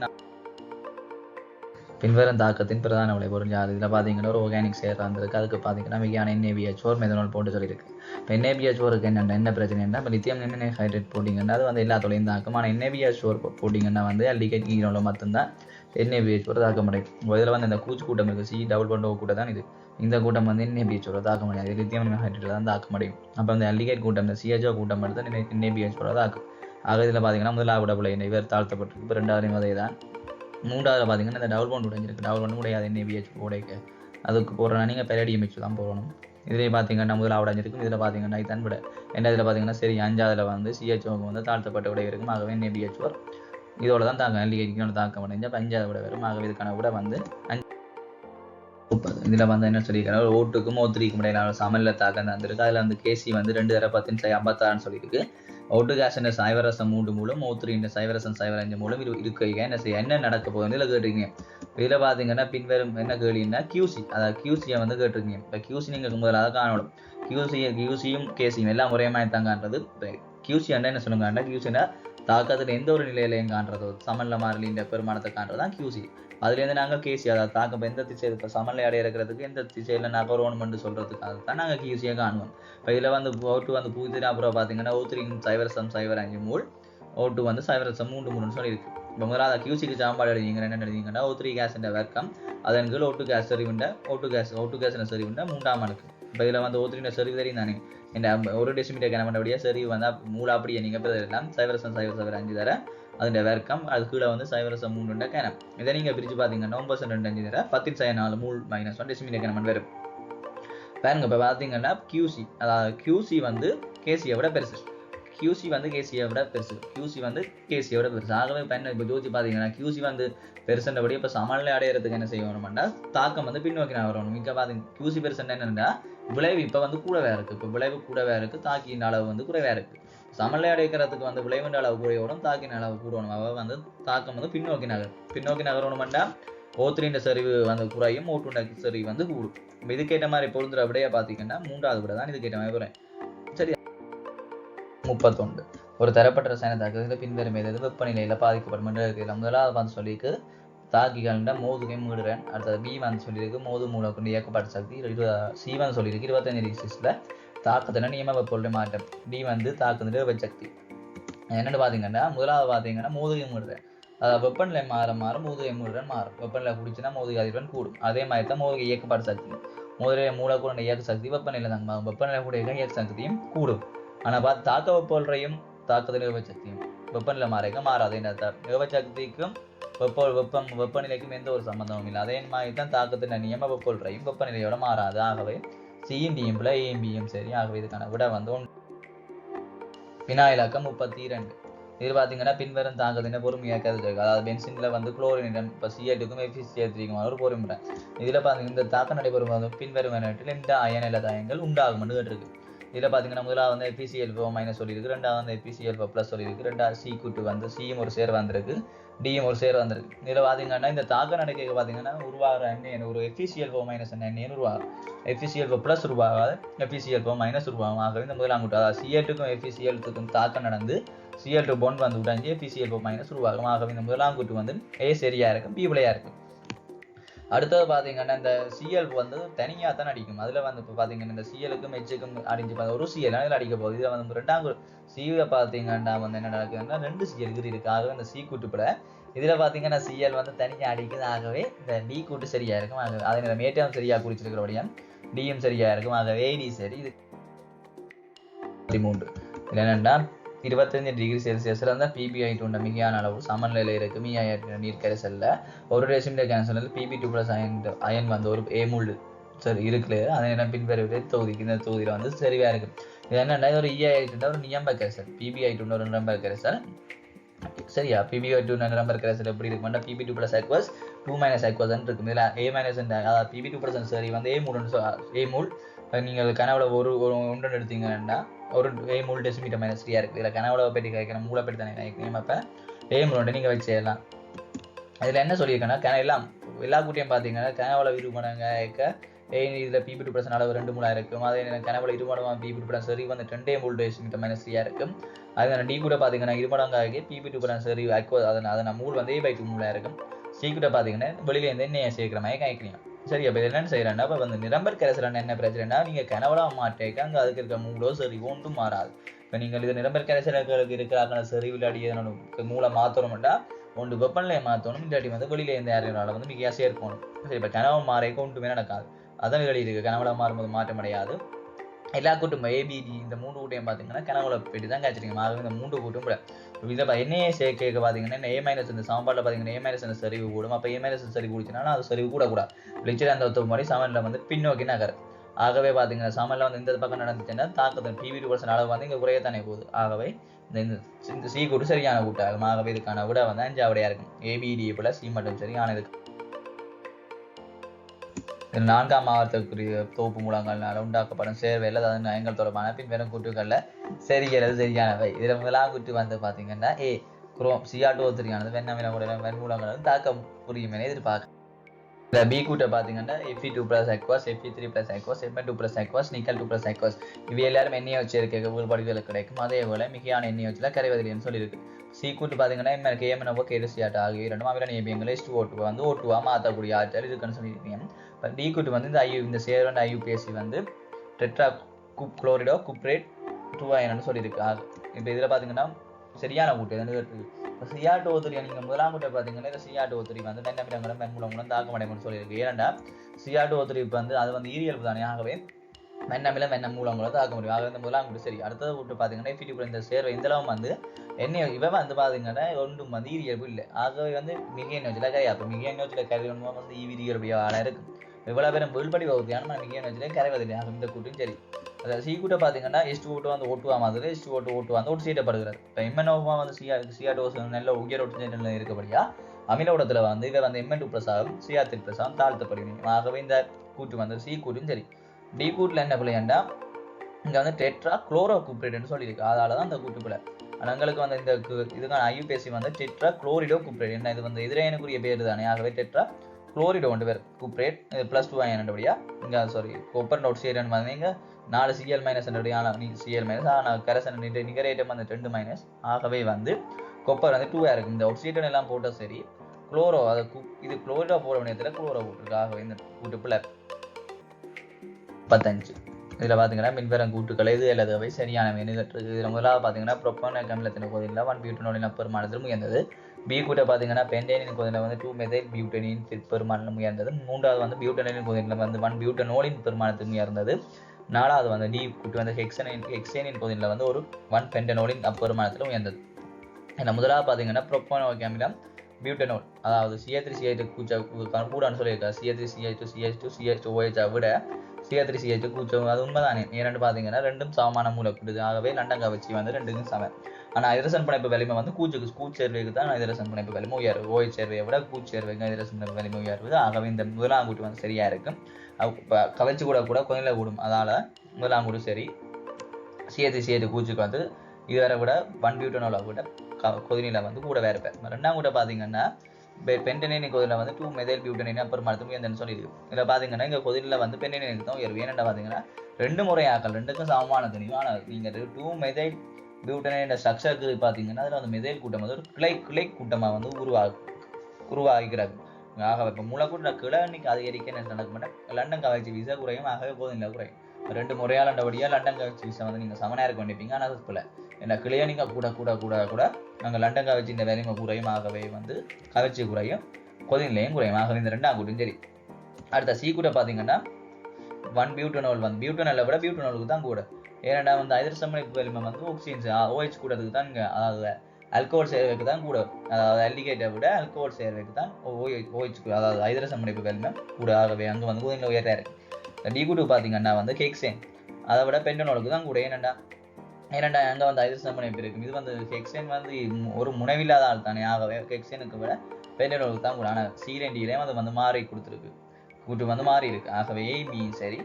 பின்வரும் தாக்கத்தின் பிரதான விளைபொருள் யாது இதில் பார்த்தீங்கன்னா ஒரு ஆர்கானிக் சேர் வந்திருக்கு அதுக்கு பார்த்தீங்கன்னா மிகையான NaBH4 மெதனால் போட்டு சொல்லியிருக்கு இப்போ NaBH4க்கு என்ன பிரச்சனைன்னா இப்போ லித்தியம் நிமினேட் ஹைட்ரேட் போட்டிங்கன்னா அது வந்து எல்லாத்தோடையும் தாக்கும் ஆனால் NaBH4 போட்டிங்கன்னா வந்து அல்டிகேட் ஈரோவில் மட்டும்தான் NaBH4 தாக்க முடியும் இதில் வந்து இந்த கூச்சு கூட்டம் இருக்குது C+O கூட்டம் தான் இது இந்த கூட்டம் வந்து NaBH4 தாக்க முடியாது லித்தியம் ஹைட்ரேட்டில் தான் தாக்க முடியும் அப்போ அந்த அல்டிகேட் கூட்டம் இந்த CHO கூட்டம் மட்டும் தான் NaBH4 தாக்கும் ஆக இதில் பார்த்தீங்கன்னா முதலாவது பிள்ளை இவர் தாழ்த்தப்பட்டிருக்கு இப்போ ரெண்டாவது அதே தான் மூன்றாவது பார்த்தீங்கன்னா இந்த டபுள் பாண்ட் உடைஞ்சிருக்கு டபுள் பாண்ட் உடையாது NaBH4 உடைக்க அதுக்கு போடுறோன்னா நீங்கள் பெரடியம் வச்சு தான் போடணும் இதிலே பார்த்தீங்கன்னா முதலாக உடைஞ்சிருக்கும் இதில் பார்த்தீங்கன்னா இதன் விட ரெண்டாவதுல பார்த்தீங்கன்னா சரி அஞ்சாவதுல வந்து CHOக்கு வந்து தாழ்த்தப்பட்ட விடை இருக்கும் ஆகவே NaBH4 இதோட தான் தாக்கம் அல்டிகேட் தாக்கம் அடைஞ்சு அப்போ அஞ்சாவது விட வரும் ஆகவே இதுக்கான விட வந்து 30 இதில் வந்து என்ன சொல்லியிருக்காங்க O2க்கும் O3க்கும் இடையிலான சமநிலை தாக்கம் தந்திருக்கு அதில் வந்து KC வந்து 2 தர 10 சொல்லியிருக்கு O2 கேஸ் என்ன 0.3 மூலம் O3 0.05 மூலம் இருக்கைங்க என்ன நடக்க போகுது இதில் கேட்டிருக்கீங்க இதில் பார்த்தீங்கன்னா பின்வரும் என்ன கேள்வின்னா QC அதாவது QCயை வந்து கேட்டிருக்கீங்க இப்போ QC நீங்கள் முதலாக காணணும் QCயும் KCயும் எல்லாம் ஒரே மாதிரி தான் காண்றது QC என்ன சொல்லுங்கன்னா QCனா தாக்கத்தில் எந்த ஒரு நிலையிலையும் காண்றது சமநிலை மாறிலின்ற பெருமானத்தை காண்றது தான் QC அதுலேருந்து நாங்கள் KC அதாவது தாக்கம் எந்த திசையில் இப்போ சமநிலை அடையிறதுக்கு எந்த திசையில் நகரணும்னு சொல்கிறதுக்காக தான் நாங்கள் QCயை காணுவோம் இப்போ இதில் வந்து O2 வந்து பூஜ்ஜியம் அப்புறம் பார்த்தீங்கன்னா O3 0.05 மூல் O2 வந்து 0.3 மூணுன்னு சொல்லியிருக்கு இப்போ முதலாக QCக்கு சாம்பாடு எழுதிங்க என்ன எழுதிங்கன்னா O3 கேஸின் வர்க்கம் அதன் கீழ் O2 கேஸ் செறிவுண்ட O2 கேஸின் செறிவுண்ட மூன்றாம் அடுக்கு இப்போ இதில் வந்து O3 செறிவு தெரியும் தானே இந்த ஒரு டெசிமீட்டர் கிணமண்டபடியாக செறிவு வந்தால் மூளை அப்படியே நீங்கள் எல்லாம் 0.05 தர அதோட வர்க்கம் அது கீழே வந்து 0.3 கிணம் இதை நீங்கள் பிரித்து பார்த்தீங்கன்னா 9.25 தர 10/4 மூல் -1 டெசிமீட்டர் கிணமன் வரும் பாருங்க இப்போ பார்த்தீங்கன்னா QC அதாவது QC வந்து KCயை விட பெருசு QC வந்து KCயை விட பெருசு QC வந்து KCயை விட பெருசு ஆகவே இப்போ ஜோதிச்சு பார்த்தீங்கன்னா QC வந்து பெருசுன்றபடி இப்போ சமநிலை அடையிறதுக்கு என்ன செய்யணும்னா தாக்கம் வந்து பின்னோக்கி நான் வரணும் இங்கே பார்த்தீங்க QC பெருசுன்னா என்னென்னா விளைவு இப்போ வந்து கூடவே இருக்குது இப்போ விளைவு கூடவே இருக்குது தாக்கியின் அளவு வந்து குறைவே இருக்குது சமநிலை அடைக்கிறதுக்கு வந்து விளைவின் அளவு குறையோடும் தாக்கின் அளவு கூடணும் அவ வந்து தாக்கம் வந்து பின்னோக்கி நகரணும்னா O3 செறிவு வந்து குறையும் O2 செறிவு வந்து கூடும் இதுக்கேற்ற மாதிரி பொருந்துற விடையை பார்த்தீங்கன்னா மூன்றாவது விட தான் இதுக்கேற்ற மாதிரி வரேன் சரி 31 ஒரு தரப்பட்ட ரசாயன தாக்கத்தில் பின்வரும் எது வெப்பநிலையில் பாதிக்கப்படும் என்று இருக்கிற முதலாவது வந்து சொல்லியிருக்கு தாக்கிகள்ன்ற மோதுகை மீடுறேன் அடுத்தது B வந்து சொல்லியிருக்கு மோது மூலம் கொண்டு இயக்கப்பட்ட சக்தி C வந்து சொல்லியிருக்கு 25 டிகிரி செல்சியஸில் தாக்கத்தின நியம வெப்பொருளை மாற்றம் D வந்து தாக்குதல் வெப்பசக்தி என்னென்னு பார்த்தீங்கன்னா முதலாவது பார்த்தீங்கன்னா மோதுகை மீடுறேன் அதாவது வெப்பநிலை மாற மோதுகை மீடுறேன் மாறும் வெப்பநிலை குடிச்சுன்னா மோதுகை அதிர்வெண் கூடும் அதே மாதிரி தான் மோதுகை இயக்கப்பட்ட சக்தி மோதுகை மூலக்கூட இயக்க சக்தி வெப்பநிலை தாங்க வெப்பநிலை கூட இயக்க சக்தியும் கூடும் ஆனால் பார்த்து தாக்க வெப்பொருளையும் தாக்குதல் வெப்பசக்தியும் வெப்பநிலை மாறாது என்ன வெப்பசக்திக்கும் வெப்பநிலைக்கும் எந்த ஒரு சம்பந்தமும் இல்லை அதே மாதிரி தான் தாக்கத்தின் நியம வெப்பொருளையும் வெப்பநிலையோட மாறாது ஆகவே சியும் டியும் பிள்ளை ஏயும் பியும் சரி ஆகவே இதுக்கான விட வந்து வினா இலக்கம் 32 இது பார்த்தீங்கன்னா பின்வரும் தாக்கத்தின பொறுமையாக அதாவது பென்சினில் வந்து குளோரினிடம் இப்போ CH2க்கும் FeCl3க்கும் ஒரு பொறுமுறை இதில் பார்த்தீங்கன்னா இந்த தாக்கம் நடைபெறும் போது பின்வரும் நேரத்தில் இந்த அயன் இலதாயங்கள் உண்டாகும் இருக்கு இதில் பார்த்தீங்கன்னா முதலாவது வந்து FeCl4- சொல்லியிருக்கு ரெண்டாவது வந்து FeCl4+ சொல்லியிருக்கு ரெண்டாவது C வந்து சியும் ஒரு சேர் வந்திருக்கு டியும் ஒரு சேர் வந்திருக்கு இதில் பார்த்தீங்கன்னா இந்த தாக்க நடக்க பார்த்தீங்கன்னா உருவாகிற எண்ணெய் ஒரு FeCl4- எண்ணெய் உருவாகும் FeCl4+ உருவாகாது FeCl4- உருவாகும் ஆகவே இந்த முதலாம் கூட்டம் அதாவது CH2க்கும் FeCl2க்கும் தாக்கம் நடந்து Cl2 பாண்ட் வந்து உடைஞ்சு FeCl4- உருவாகும் ஆகவே இந்த முதலாம் கூட்டு வந்து A சரியா இருக்கும் B விளையா இருக்கும் அடுத்தது பார்த்தீங்கன்னா இந்த Cl வந்து தனியாக தான் அடிக்கும் அதில் வந்து இப்போ பார்த்தீங்கன்னா இந்த Clக்கும் Hக்கும் அடிஞ்சு ஒரு Cl அதில் அடிக்க போகுது இதில் வந்து ரெண்டாம் Cl பார்த்தீங்கன்னா வந்து என்ன நடக்குதுன்னா 2 Cl இருக்கு ஆகவே இந்த C கூட்டுப்பட இதில் பார்த்தீங்கன்னா சிஎல் வந்து தனியாக அடிக்குது. ஆகவே இந்த டி கூட்டு சரியாக இருக்கும். அதே நேரம் ஏடிஎம் சரியாக குறிச்சிருக்கிறபடியும் டிஎம் சரியாக இருக்கும். ஆகவே டி சரி. இது 13 இதில் என்னென்னா 25 டிகிரி செல்சியஸில் வந்து பிபிஐ உண்ட மிகையான அளவு சமநிலையில் இருக்குது. மீ நீர் கரைசலில் ஒரு ரெசிமெண்ட் கேன்சரில் Pb2+ அயன் வந்து ஒரு ஏமுள் சரி இருக்குல்ல. அதே நேரம் பின்வருவது தொகுதிக்கு இந்த தொகுதியில் வந்து சரிவாக இருக்குது. இது என்னென்னா ஒரு இஐ ஒரு நியம்ப கரைசல், பிபிஐ ஒரு நிரம்ப கரைசல் சரியா. Pb2 நிரம்ப கரைசல் எப்படி இருக்குன்னா Pb2+ aqueous 2- aqueous இருக்கும். இதில் A- அதாவது Pb2+ சரி வந்து ஏமுள் நீங்கள் கனவுல ஒரு ஒன்று எடுத்தீங்கன்னா ஒரு ஏமுள் டெசிமீட்டர் மைனஸ் இருக்குது. இதில் கனவுல பெட்டி கிடைக்கணும், மூளை பெட்டி தானே கிடைக்கணும். அப்போ ஏமுள் ஒன்று நீங்கள் வச்சிடலாம். அதில் என்ன சொல்லியிருக்கேன்னா எல்லாம் எல்லா கூட்டியும் பார்த்தீங்கன்னா கனவுல விரும்பினாங்க இதில் Pb2+ அளவு 2 மூலா இருக்கும். அதே நேரம் கனவுல இருமடங்காக Pb2+ சரி வந்து 2 மூல் டெசிமீட்டர் மைனஸ் இருக்கும். அதே டி கூட பார்த்தீங்கன்னா இருமடங்காக Pb2+ சரி அதனால் மூல் வந்து A/2 மூலா இருக்கும். சி கூட பார்த்தீங்கன்னா வெளியிலேருந்து எண்ணெயை சேர்க்கிற மாதிரி காய்க்கிறீங்க. சரி. அப்போ என்னென்னு செய்யறேன்னா இப்போ வந்து நிரம்பர் கரைசலான என்ன பிரச்சனைனா நீங்கள் கனவுல மாட்டேங்க அங்கே அதுக்கு இருக்க மூலோ சரி ஒன்றும் மாறாது. இப்போ நீங்கள் இது நிரம்பர் கரைசல்களுக்கு இருக்கிறாங்க சரி விளையாடி மூளை மாற்றணும்னா ஒன்று வெப்பநிலையை மாற்றணும், இல்லாட்டி வந்து வெளியில இருந்து யாரையும் வந்து மிக சேர்க்கணும். சரி. இப்போ கனவு மாறைக்கு ஒன்றுமே நடக்காது. அதான் வெளியே இருக்குது. கனவுல மாறும்போது மாற்றம் அடையாது. எல்லா கூட்டும் ஏபிடி இந்த 3 கூட்டையும் பார்த்தீங்கன்னா கனவுல போயிட்டு தான் காய்ச்சிருக்கீங்க. ஆகவே இந்த 3 கூட்டும் கூட இதில் எண்ணெயை சேர்க்க பார்த்தீங்கன்னா A- இந்த சமன்பாட்டில் பார்த்தீங்கன்னா A- சரிவு கூடும். அப்போ A- சரிவு கூடிச்சுன்னா அது சரிவு கூடக்கூடாது. லிச்சர் அந்த ஒத்து மாதிரி சமனில் வந்து பின்னோக்கி நகரும். ஆகவே பார்த்தீங்கன்னா சமனில் வந்து இந்த பக்கம் நடந்துச்சுன்னா தாக்கத்தின் Pb2+ அளவு வந்து இங்கே குறையத்தானே போகுது. ஆகவே இந்த சி கூட்டு சரியான கூட்டாகும். ஆகவே இதுக்கான விட வந்து 5 இருக்கும். ABD + C மட்டும் சரியான இதுக்கு 4ஆம் ஆவர்த்தக்குரிய தொகுப்பு மூலங்களால் உண்டாக்கப்படும் சேர்வையில் அதன் நயங்கள் தொடர்பான பின்வரும் கூட்டுகளில் சரிகிறது சரியானவை. இதில் முதலாம் கூட்டு வந்து பார்த்தீங்கன்னா குரோம் Cr2O3 ஆனது வெண்மூலங்களுடன் தாக்கம் புரியும் என எதிர்பார்க்க. இந்த பி கூட்டை பார்த்தீங்கன்னா Fe2+ aqueous, Fe3+ aqueous, Mn2+ aqueous, Nickel2+ aqueous இவை எல்லாரும் எண்ணெயை வச்சு இருக்க வேறுபாடுகளுக்கு கிடைக்கும். அதே போல மிகையான எண்ணெயை வச்சுல கரைவதில்லைன்னு சொல்லியிருக்கு. சி கூட்டு பார்த்தீங்கன்னா KMnO KCl ஆகிய இரண்டும் அமில நியமியங்களை H2O2 வந்து O2 மாற்றக்கூடிய ஆற்றல் இருக்குன்னு சொல்லியிருக்கீங்க. இப்போ டி கூட்டு வந்து இந்த சேர்வன் IUPAC வந்து டெட்ரா குளோரிடோ குப்ரேட் 2 அயன்னு சொல்லியிருக்கு. இப்போ இதில் பார்த்தீங்கன்னா சரியான கூட்டு எது Cr2O3 நீங்கள் முதலாம் கூட்டை பார்த்தீங்கன்னா இந்த Cr2O3 வந்து மென்னமிடங்களும் மென்மூலங்களும் தாக்கமடைமுன்னு சொல்லியிருக்கு. ஏன்னா Cr2O3 வந்து அது வந்து ஈரியல்பு தானே. ஆகவே மென்னமில மென்ன மூலங்களும் தாக்க முடியும். ஆக இந்த முதலாம் கூட்டு சரி. அடுத்தது கூட்டு பார்த்தீங்கன்னா Fe2+ இந்த சேர்வை இந்தளவும் வந்து என்ன இவ வந்து பார்த்தீங்கன்னா ஒன்றும் வந்து ஈரியல்பு இல்லை. ஆகவே வந்து மிக எண்ணெச்சில் கரை. அப்போ மிக எண்ணெச்சில் கரை வந்து ஈரியல்புயான இருக்கும். இவ்வளோ பேரும் வீழ்படி வகுதியான மிக எண்ணெச்சில் கரைவதில்லை. ஆகும் இந்த கூட்டும் சரி. அதாவது சி கூட்ட பார்த்தீங்கன்னா H2O2 வந்து O2 மாதிரி H2O2 வந்து ஒரு சீட்டப்படுகிறது. இப்போ MnO வந்து Cr2 நல்ல உயர் ஒட்டுநிலையில் இருக்கபடியா அமிலோடத்தில் வந்து இவை வந்து Mn2+ ஆகும் Cr3+ ஆகும் தாழ்த்தப்படுகிறீங்க. ஆகவே இந்த கூட்டு வந்து சி கூட்டும் சரி. டி கூட்டில் என்ன பிள்ளைண்டா இங்கே வந்து டெட்ரா குளோரோ குப்ரேட்னு சொல்லியிருக்கு. அதால தான் அந்த கூட்டு பிள்ளை. எங்களுக்கு வந்து இந்த இதுக்கான IUPAC வந்து டெட்ரா குளோரிடோ குப்ரேட். என்ன இது வந்து எதிரேனுக்குரிய பேர் தானே. ஆகவே டெட்ரா குளோரிடோ ஒன்று பேர் குப்ரேட் இது +2 அயனபடியா இங்கே சாரி கொப்பர் நோட் சேரன் பார்த்தீங்க 4 Cl- Cl- ஆனால் கரைசன் நிகரேட்டம் வந்து 2-. ஆகவே வந்து கொப்பர் வந்து 2 இருக்கும். இந்த ஒக்சிஜன் எல்லாம் போட்டால் சரி குளோரோ அதை இது குளோரிடோ போட வேண்டியதில் குளோரோ போட்டிருக்கு. ஆகவே இந்த கூட்டுப்புல 35 இதில் பார்த்தீங்கன்னா மின்வரம் கூட்டுக்களை இது எல்லாதவை சரியான இதில் முதலாவது பார்த்தீங்கன்னா ப்ரொப்பானிக் அமிலத்தின் கொதிலில் 1-பியூட்டனோலின் பெருமானத்தில் உயர்ந்தது. பி கூட்டை பார்த்தீங்கன்னா பென்டேனின் கொதிலில் வந்து 2-மெதைல் பியூட்டனின் பெருமானம் உயர்ந்தது. மூன்றாவது வந்து பியூட்டனின் கொதிலில் வந்து 1-பியூட்டனோலின் பெருமானத்தில் உயர்ந்தது. நாலாவது வந்து டி கூட்டு வந்து ஹெக்சேனின் கொதிலில் வந்து ஒரு 1-பென்டனோலின் அப்பெருமானத்தில் உயர்ந்தது. ஏன்னா முதலாவது பார்த்தீங்கன்னா ப்ரொப்பானிக் அமிலம் பியூட்டனோல் அதாவது CH3CH2 கூடான்னு சொல்லியிருக்காரு. CH3CH2CH2CH2OH விட CH3CH2 கூச்சம் அது உண்மைதானே. இரண்டு பார்த்தீங்கன்னா ரெண்டும் சமமான மூலக்கூறு. ஆகவே லண்டன் கவர்ச்சி வந்து ரெண்டுக்கும் சமம். ஆனால் ஐதரசன் பிணைப்பு வலிமை வந்து கூச்சேர்வைக்கு தான் ஐதரசன் பிணைப்பு வலிமை உயர்வு. OH சேர்வையை விட கூச்சேர்வைக்கு ஐதரசன் பிணைப்பு வலிமை உயர்வு. ஆகவே இந்த முதலாம் கூட்டு வந்து சரியா இருக்கும். கவர்ச்சி கூட கொஞ்சம் கூடும். அதால முதலாம் கூட்டு சரி. CH3CH2 கூச்சுக்கு வந்து இதுவரை விட 1-பியூட்டனோலை விட கொதினில வந்து கூட வேறு பேர். ரெண்டாம் கூட பார்த்தீங்கன்னா பென்டனின் கொதிலில் வந்து 2-மெதைல் பியூட்டனின் அப்பெருமானத்தும் உயர்ந்தன்னு சொல்லியிருக்கு. இதில் பார்த்தீங்கன்னா இங்கே கொதிலில் வந்து பென்டனினுக்கு தான் உயர்வு. ஏன்னா பார்த்தீங்கன்னா 2 முறை ஆக்கள் 2க்கும் சமமான தெரியும். ஆனால் நீங்கள் 2-மெதைல் பியூட்டனின் ஸ்ட்ரக்சருக்கு பார்த்தீங்கன்னா அதில் வந்து மெதைல் கூட்டம் வந்து ஒரு கிளை கூட்டமாக வந்து உருவாகிறது. ஆகவே இப்போ மூலக்கூட்ட கிளை எண்ணிக்கை அதிகரிக்க என்ன நடக்க மாட்டேன் லண்டன் கவர்ச்சி வீச குறையும். ஆகவே கொதினில குறையும். 2 முறையாளண்டபடியாக லண்டன் கவர்ச்சி விசை வந்து நீங்கள் சமனாக இருக்க வேண்டிப்பீங்க. ஆனால் அது போல என்ன கிளியோ நீங்கள் கூட கூட கூட கூட நாங்கள் லண்டன் கவர்ச்சி இந்த வேலைமை குறையும், ஆகவே வந்து கவர்ச்சி குறையும், கொதிநிலையும் குறையும். ஆகவே இந்த 2ஆம் கூட்டும் சரி. அடுத்த சி கூட பார்த்தீங்கன்னா 1 பியூட்டனோல் வந்து பியூட்டனலை விட பியூட்டனோலுக்கு தான் கூட. ஏன்னா வந்து ஐதரசமணிப்பு வலிமை வந்து ஆக்சிஜன்ஸ் OH கூடதுக்கு தான் இங்கே, அதாவது ஆல்கோஹால் சேர்வைக்கு தான் கூட, அதாவது ஆல்டிகேட்டை விட ஆல்கோஹால் சேர்வைக்கு தான் OH அதாவது ஐதரசமணிப்பு வலிமை கூட. ஆகவே அங்கே வந்து கொதிநிலை உயர்றாக இருக்குது. டி கூட்டு பார்த்தீங்கன்னா வந்து ஹெக்சேன் அதை விட பென்டனோலுக்கு தான் கூட. ஏனண்டா அங்கே வந்து ஐதரசமணிப்பு இருக்கும். இது வந்து ஹெக்சேன் வந்து ஒரு முனைவில்லாத ஆள் தானே. ஆகவே ஹெக்சேனுக்கு விட பென்டனோலுக்கு தான் கூட. ஆனால் C2லேயும் அது வந்து மாறி கொடுத்துருக்கு, கூட்டு வந்து மாறி இருக்கு. ஆகவே ஏபி சரி.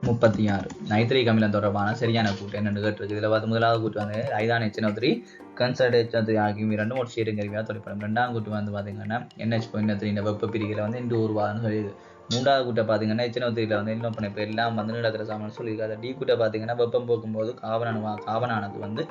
36 நைட்ரிக் அமிலம் தொடர்பான சரியான கூட்டு என்னென்னு கேட்டிருக்கு. இதில் பார்த்து முதலாவது கூட்டு வந்து ஐதான் HNO3 கன்சர்ட் HNO3 ஆகியும் இரண்டும் ஒரு சீருங்கருவியாக தொழிற்படும். 2ஆம் கூட்டு வந்து பார்த்தீங்கன்னா NH.3 இந்த வெப்ப பிரிகையில் வந்து இன்று உருவாகுன்னு சொல்லியிருக்கு. 3வது கூட்டை பார்த்தீங்கன்னா HNO3ல வந்து இன்னும் இப்போ எல்லாம் வந்து நீளத்திர சாமான் சொல்லியிருக்காது. டி கூட்டை பார்த்தீங்கன்னா வெப்பம் போக்கும்போது காவனானது வந்து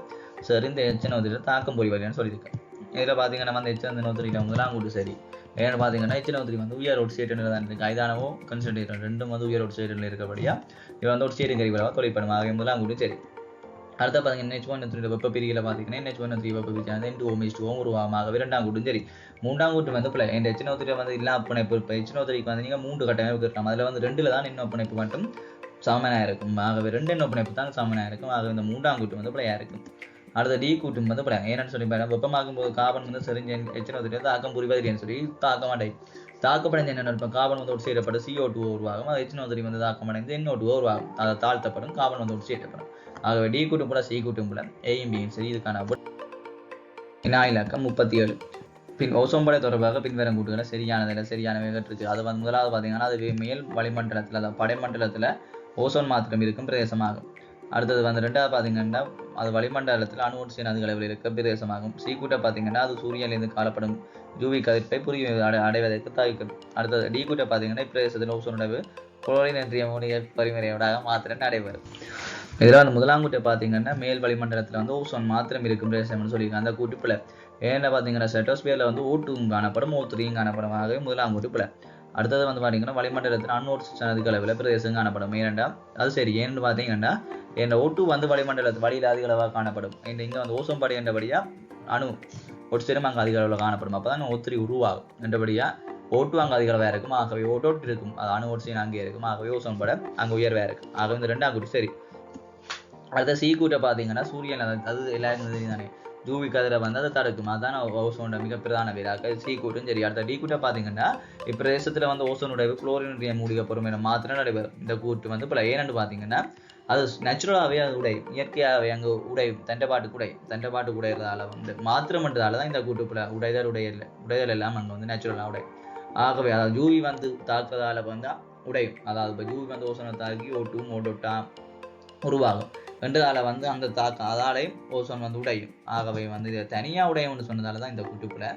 சரி இந்த HNO3ல தாக்கம் புரிவதுன்னு சொல்லியிருக்கு. இதில் பார்த்தீங்கன்னா வந்து HNO3ல முதலாம் கூட்டு சரி. ஏன்னு பார்த்தீங்கன்னா HNO3 வந்து உயர் ஒட்சைட்டில் தான் இருக்குது. ஐதானவோ கன்சன்ட்ரேட்டர் ரெண்டும் வந்து உயர் ஒட்சைட்டில் இருக்கபடியா இது வந்து ஒரு சீரிங் கருவிகளாக தொழிற்படும். ஆகிய முதலாம் கூட்டு சரி. அடுத்த பார்த்தீங்கன்னா NH1NO3 வெப்ப பிரிகையில் பார்த்தீங்கன்னா NH1NO3 வெப்ப பிரிக்கை வந்து N2O உருவாகவே 2ஆம் கூட்டும் சரி. 3ஆம் கூட்டு வந்து பிள்ளை இந்த HNO3 வந்து இல்லா பிணைப்பு. இப்போ HNO3க்கு வந்து நீங்கள் 3 கட்டமைப்பு இருக்கலாம். அதில் வந்து 2ல் தான் இன்னும் பிணைப்பு மட்டும் சமனாக இருக்கும். ஆகவே 2 இன்னும் பிணைப்பு தான் சமனாக இருக்கும். ஆகவே இந்த 3ஆம் கூட்டு வந்து பிள்ளையாக இருக்கும். அடுத்த டி கூட்டும் வந்து பிள்ளை ஏன்னு சொல்லி வெப்பமாகும் போது கார்பன் வந்து செறிஞ்ச HNO3 தாக்கம் புரிவதில்லைன்னு சொல்லி தாக்க மாட்டேன். தாக்கப்படைஞ்ச என்ன நடக்கும், கார்பன் வந்து ஒரு சேரப்பட்டு CO2 உருவாகும். அது HNO3 வந்து தாக்கமடைந்து NO2 உருவாகும். அதை தாழ்த்தப்படும், கார்பன் வந்து ஒரு சேரப்படும். ஆகவே டி கூட்டும் போல சி கூட்டும் போல ஏயும் பியும் சரி. இதுக்கான இலக்கம் 37. பின் ஓசோன் படை தொடர்பாக பின்வரும் கூட்டுகளை சரியானவை கேட்டிருக்கு. அது வந்து முதலாவது பார்த்தீங்கன்னா அது மேல் வளிமண்டலத்தில், அதாவது படைமண்டலத்தில் ஓசோன் மாத்திரம் இருக்கும் பிரதேசமாகும். அடுத்தது வந்து 2வது பார்த்தீங்கன்னா அது வளிமண்டலத்தில் அணு ஆக்சிஜன் அதிகளவில் இருக்க பிரதேசமாகும். சி கூட்டை பார்த்தீங்கன்னா அது சூரியனிலிருந்து காணப்படும் UV கதிர்ப்பை அடைவதற்கு தவிர்க்கும். அடுத்தது டி கூட்டை பார்த்தீங்கன்னா இப்பிரதேசத்தில் ஓசோன் உணவு குளோரின் என்ற மூலிகை பரிமுறையோடாக மாத்திரம் நடைபெறும். இதில் வந்து முதலாம் கூட்டை பார்த்தீங்கன்னா மேல் வளிமண்டலத்தில் வந்து ஓசோன் மாத்திரம் இருக்கும் பிரதேசம்னு சொல்லியிருக்காங்க. அந்த கூட்டுப்பில் ஏன்னா பார்த்தீங்கன்னா செட்டோஸ்பியரில் வந்து O2 காணப்படும், O3 காணப்படும். ஆகவே முதலாம் கூட்டுப்பில். அடுத்தது வந்து பார்த்தீங்கன்னா வளிமண்டலத்தில் அணு ஆக்சிஜன் அதிக அளவில் பிரதேசம் காணப்படும். ஏனெண்டா அது சரி. ஏன்னு பார்த்தீங்கன்னா என் O2 வந்து வளிமண்டலத்து வழியில் அதிக அளவாக காணப்படும். இங்கே வந்து ஓசோன் படை என்றபடியாக அணு ஆக்சிஜனும் அங்கே அதிக அளவில் காணப்படும். அப்போ தான் O3 உருவாகும் என்றபடியாக O2 அங்கே அதிக அளவாக இருக்கும். ஆகவே O2 இருக்கும், அது அணு ஆக்சிஜன் அங்கே இருக்கும். ஆகவே ஓசோன் படை அங்கே உயர்வாக இருக்கும். ஆகவே இந்த 2ஆம் கூட்டு சரி. அடுத்த சி கூட்டை பார்த்தீங்கன்னா சூரியன் அது எல்லாருக்கும் தெரியும் தானே, UV கதிரை வந்து அதை தடுக்கும். அதுதான் ஓசோனோட மிக பிரதான வேறாக சி கூட்டும் சரி. அடுத்த டி கூட்டை பார்த்தீங்கன்னா இப்பிரதேசத்தில் வந்து ஓசோன் உடைவு குளோரின் மூலிகை பொறுமையில மாத்திரம் நடைபெறும். இந்த கூட்டு வந்து இப்போ ஏன்னு பார்த்தீங்கன்னா அது நேச்சுரலாகவே அது உடை, இயற்கையாகவே அங்கே உடை தண்டபாட்டு உடையறதால வந்து மாத்திரம்ன்றதால தான் இந்த கூட்டுப்புல உடைதல் எல்லாம் அங்கே வந்து நேச்சுரலாக உடை. ஆகவே அதாவது UV வந்து தாக்குறதால வந்து உடையும். அதாவது இப்போ UV வந்து ஓசோனை தாக்கி O2 மோடோட்டா உருவாகும் என்றதால வந்து அந்த அதாலே ஓசோன் வந்து உடையும். ஆகவே வந்து இதை தனியாக உடையும்னு சொன்னதால தான் இந்த கூட்டுப்புல.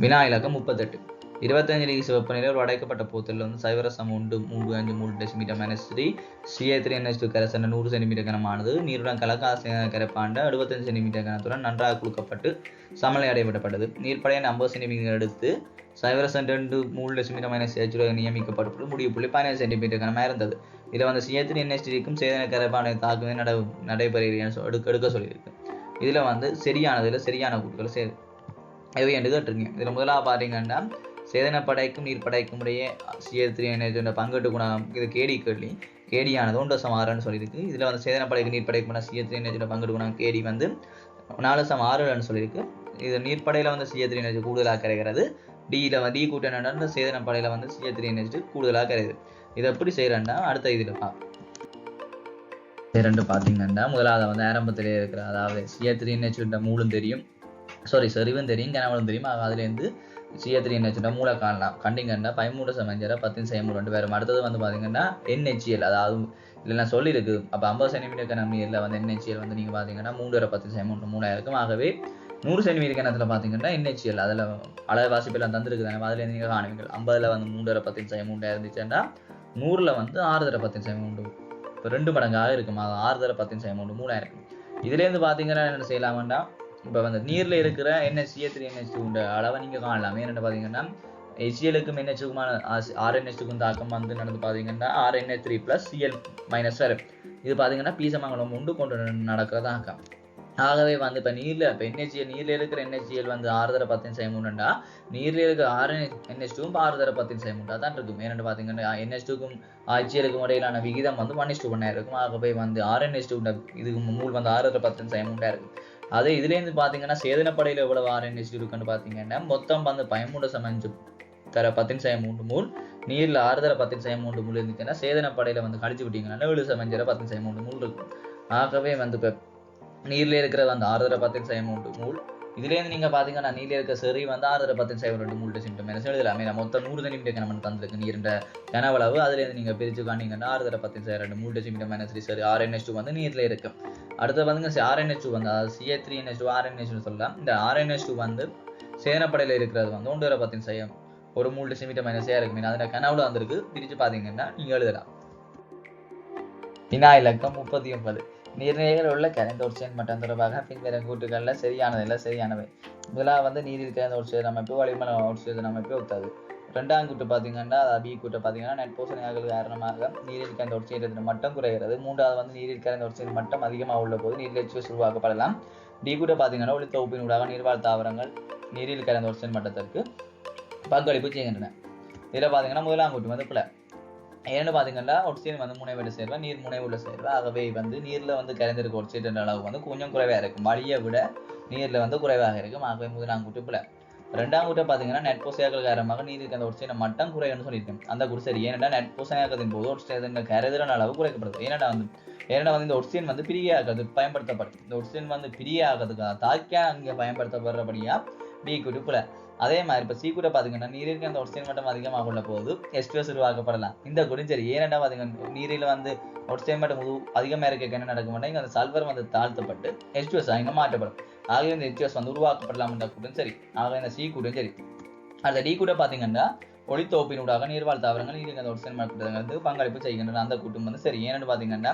வினா இலக்கம் 38. 25 டிகிரி வெப்பநிலை ஒரு அடைக்கப்பட்ட போத்தலில் வந்து 0.135 டெசிமீட்டர் -3 CA3NH2 கரைசல் 100 சென்டிமீட்டர் கனமானது நீருடன் கலக்காச கரைப்பாண்ட 75 சென்டிமீட்டர் கனத்துடன் நன்றாக குளுக்கப்பட்டு சமநிலை அடையப்பட்டது. நீர்ப்படையின் 50 சென்டிமீட்டர் எடுத்து 0.2 டெசிமீட்டர் -H நியமிக்கப்பட்டு முடிவு புள்ளி 15 சென்டிமீட்டர் கனமாக இருந்தது. இதில் வந்து CA3NH3க்கும் சேதன கரைப்பானை தாக்குதல் நடைபெறுகிறேன்னு எடுக்க சொல்லியிருக்கு. இதில் வந்து சரியான கூட்டுகள் சேரு எவை என்று கேட்டிருக்கீங்க. இதில் முதலாக பார்த்தீங்கன்னா சேதனப்படைக்கும் நீர்ப்படைக்கும் இடையே CA3NH பங்கீட்டு குணம் இது கேடியானது 1.6ன்னு சொல்லியிருக்கு. இதில் வந்து சேதனப்படைக்கு நீர்ப்படைக்கும் CA3NH பங்கீட்டு குணம் கேடி வந்து 4.6ன்னு சொல்லியிருக்கு. இது நீர்ப்படையில் வந்து CA3NH கூடுதலாக கிடைக்கிறது. டி கூட்டம் என்னன்னா சேதனப்படையில் வந்து CA3NH கூடுதலாக கிடைக்குது. இதை எப்படி செய்கிறேன்னா அடுத்த இதில் ரெண்டு பார்த்தீங்கன்னா முதலாவது வந்து ஆரம்பத்திலே இருக்கிற, அதாவது CA3NH மூலம் தெரியும், செறிவும் தெரியும், கனவலும் தெரியும். அதுலேருந்து CA3NH மூளை காணலாம். கண்டிங்கன்னா 13 10 வரும். அடுத்தது வந்து பார்த்தீங்கன்னா NHCl, அதாவது இல்லைன்னா சொல்லியிருக்கு. அப்போ 50 சென்டிமீட்டர் கனமீரில் வந்து NHCl வந்து நீங்கள் பார்த்தீங்கன்னா 3 இருக்கும். ஆகவே 100 சென்டிமீட்டர் கிணத்துல பார்த்தீங்கன்னா NHCl அதில் அளவு வாசிப்பெல்லாம் தந்துருக்குதானே, அதில் நீங்கள் காணுவீங்க. 50ல் வந்து 3 இருந்துச்சுன்னா 100ல் வந்து 6 இப்போ 2 மடங்காக இருக்கும். அது 6 இருக்கும். இதுலேருந்து பார்த்தீங்கன்னா என்ன செய்யலாம்னா இப்போ வந்து நீரில் இருக்கிற CA3NH அளவை நீங்கள் காணலாம். ஏன்னு பார்த்தீங்கன்னா HCl-க்கும் NH-க்குமான RNH-க்கும் தாக்கம் வந்து நடந்து பார்த்தீங்கன்னா RNH3 + Cl- வரும். இது பார்த்தீங்கன்னா பீசமங்கலம் உண்டு கொண்டு நடக்கிறதாக்கம். ஆகவே வந்து இப்போ NaCl நீரில் இருக்கிற NaCl வந்து 6 செய்யமுண்டா நீரில் இருக்கிற NH2ம் 6 செய்யமுண்டா தான் இருக்கும். ஏன்னு பார்த்தீங்கன்னா NH2க்கும் HCl-க்கும் இடையிலான விகிதம் வந்து 1:1 இருக்கும். ஆகவே வந்து RNH2 இதுக்கு மூல் வந்து 6 செய்யமுண்டா இருக்கும். அதே இதுலேருந்து பார்த்தீங்கன்னா சேதனப்படையில் எவ்வளவு RNH2 இருக்குன்னு பார்த்தீங்கன்னா மொத்தம் வந்து 13.3 மூல் நீரில் 6.3 மூல் இருந்துச்சுன்னா சேதனப்படையில் வந்து கழிச்சு விட்டீங்கன்னா 7.3 மூல் இருக்கும். ஆகவே வந்து இப்போ நீரில் இருக்கிற வந்து 6.3 மூல் இதுலேருந்து நீங்கள் பார்த்தீங்கன்னா நீரில் இருக்கிற சரி வந்து 6.2 மூல் சிம்டம் என்ன எழுதலாமே மொத்தம் 100 சென்டிமீட்டர் நம்ம தந்திருக்கு நீரின் கனவளவு அதுலேருந்து நீங்கள் பிரித்து காணிங்கன்னா 6.2 மூல் சிம்டம் என்ன சரி RNH2 வந்து நீரில் இருக்கும். அடுத்து வந்து RNH2 வந்து CH3NH2 RNH2 சொல்லலாம். இந்த RNH2 வந்து சேதனப்படையில் இருக்கிறது வந்து 1.10 ஒரு மூல் டெசிமீட்டர் மைனஸே இருக்கும். அதில் கனவுல வந்திருக்கு பிரித்து பார்த்தீங்கன்னா நீங்கள் எழுதலாம். வினா இலக்கம் 39. நீர்நிலைகள் உள்ள கரைந்த ஒட்சிஜன் மட்டம் தொடர்பாக பின்வரும் கூற்றுகளில் சரியானவை. முதலாக வந்து நீரில் கரைந்த ஒட்சிஜன் அமைப்பு வளிமண்டல ஒட்சிஜன் அமைப்பு ஒத்தது. ரெண்டாம் கூட்டு பார்த்தீங்கன்னா பி கூட்டை பார்த்தீங்கன்னா நெட்போசனைகள் காரணமாக நீரில் கரைந்த ஒட்சிஜன் மட்டம் குறைகிறது. மூன்றாவது வந்து நீரில் கரைந்த ஒட்சிஜன் மட்டம் அதிகமாக உள்ள போது நீரில் H2S உருவாக்கப்படலாம். டி கூட்டை பார்த்தீங்கன்னா ஒளித்தொகுப்பினூடாக நீர்வாழ் தாவரங்கள் நீரில் கரைந்த ஒட்சிஜன் மட்டத்திற்கு பங்களிப்பு செய்கின்றன. இதில் பார்த்தீங்கன்னா முதலாம் கூட்டு வந்து பிள்ளை ஏன்னு பார்த்தீங்கன்னா ஒட்சிஜன் வந்து முனைவுல சேர்வா நீர் முனைவுல சேர்வா. ஆகவே வந்து நீரில் வந்து கரைந்திருக்க ஒட்சிஜன் அளவு வந்து கொஞ்சம் குறைவாக இருக்கும். வழியை விட நீரில் வந்து குறைவாக இருக்கும். ஆகவே முதலாம் கூட்டு பிள்ளை. ரெண்டாம் கூட்டை பார்த்தீங்கன்னா நெட்போசையாக்கள் காரணமாக நீருக்கு அந்த ஒட்சிஜன் மட்டம் குறையும்னு சொல்லியிருக்கேன். அந்த கூட சரி ஏன்னா நெட்போசையாக்கத்தின் போது ஒட்சிஜன் கரைதிறன் அளவு குறைக்கப்படுது. ஏன்னா வந்து இந்த ஒட்சிஜன் வந்து பிரியாகிறது பயன்படுத்தப்படுது. இந்த ஒட்சிஜன் வந்து பிரியாகிறதுக்காக தாக்கியா அங்கே பயன்படுத்தப்படுறபடியா பி கூட்டு பிள்ளை. அதே மாதிரி இப்போ சி கூட பார்த்தீங்கன்னா நீரிற்கு அந்த ஒட்சிஜன் மட்டம் அதிகமாக உள்ள போது H2S உருவாக்கப்படலாம். இந்த கூட சரி ஏன்னா பார்த்தீங்கன்னா நீரில் வந்து ஒட்சிஜன் மட்டம் அதிகமாக இருக்க என்ன நடக்க மாட்டேங்க அந்த சல்வர் வந்து தாழ்த்தப்பட்டு H2S இங்கே மாற்றப்படும். ஆகவே இந்த H2S வந்து உருவாக்கப்படலாம் என்ற கூட்டம் சரி. ஆகவே இந்த சி கூட்டம் சரி. அந்த டி கூட பார்த்தீங்கன்னா ஒளித்தொகுப்பினூடாக நீர்வாழ் தாவரங்கள் நீருக்கு அந்த ஒட்சிஜன் மட்டத்துக்கு பங்களிப்பு செய்கின்றன. அந்த கூட்டம் வந்து சரி ஏன்னு பார்த்தீங்கன்னா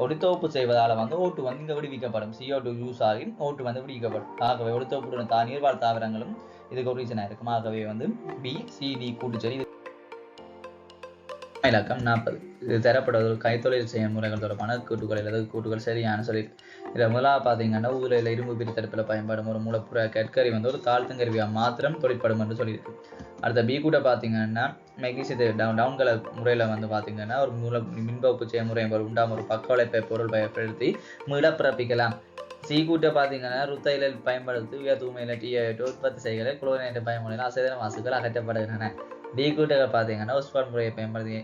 ஒளித்தொகுப்பு செய்வதால் வந்து O2 வந்து இங்கே விடுவிக்கப்படும். CO2 யூஸ் ஆகி O2 வந்து விடுவிக்கப்படும். ஆகவே ஒளித்தொகுப்புடன் நீர்வாழ் தாவரங்களும் இதுக்கு ஒரு ரீசனாக இருக்கும். ஆகவே வந்து BCD கூட்டுச்சரி. இலக்கம் 40. இது தரப்படுவது கைத்தொழில் செயல்முறைகள் தொடர்பான கூட்டுகள் சரியான சொல்லி. இதில் முதலாக பார்த்தீங்கன்னா ஊரில் இரும்பு பிரித்தெடுப்பில் பயன்படும் ஒரு மூலப்புற கற்கரி வந்து ஒரு தாழ்த்துங்கருவியாக மாத்திரம் தொழிற்படும் என்று சொல்லியிருக்கு. அடுத்த பி கூட பார்த்தீங்கன்னா மெக்னீசியத்தை டவுன் கலர் முறையில் வந்து பார்த்தீங்கன்னா ஒரு மின்பகுப்பு செயல்முறை உண்டாம ஒரு பக்க வளைப்பை பொருள் பயன்படுத்தி மீளப்பிறப்பிக்கலாம். சி கூட்டை பார்த்தீங்கன்னா ருத்தையில பயன்படுத்தி உயர் தூய்மையில TiO2 உற்பத்தி செய்கிற குளோரினேற்ற பயன்முறையில் அசைதன மாசுகள் அகற்றப்படுகின்றன. டி கூட்டை பார்த்தீங்கன்னா ஒஸ்பாட் முறையை பயன்படுத்தி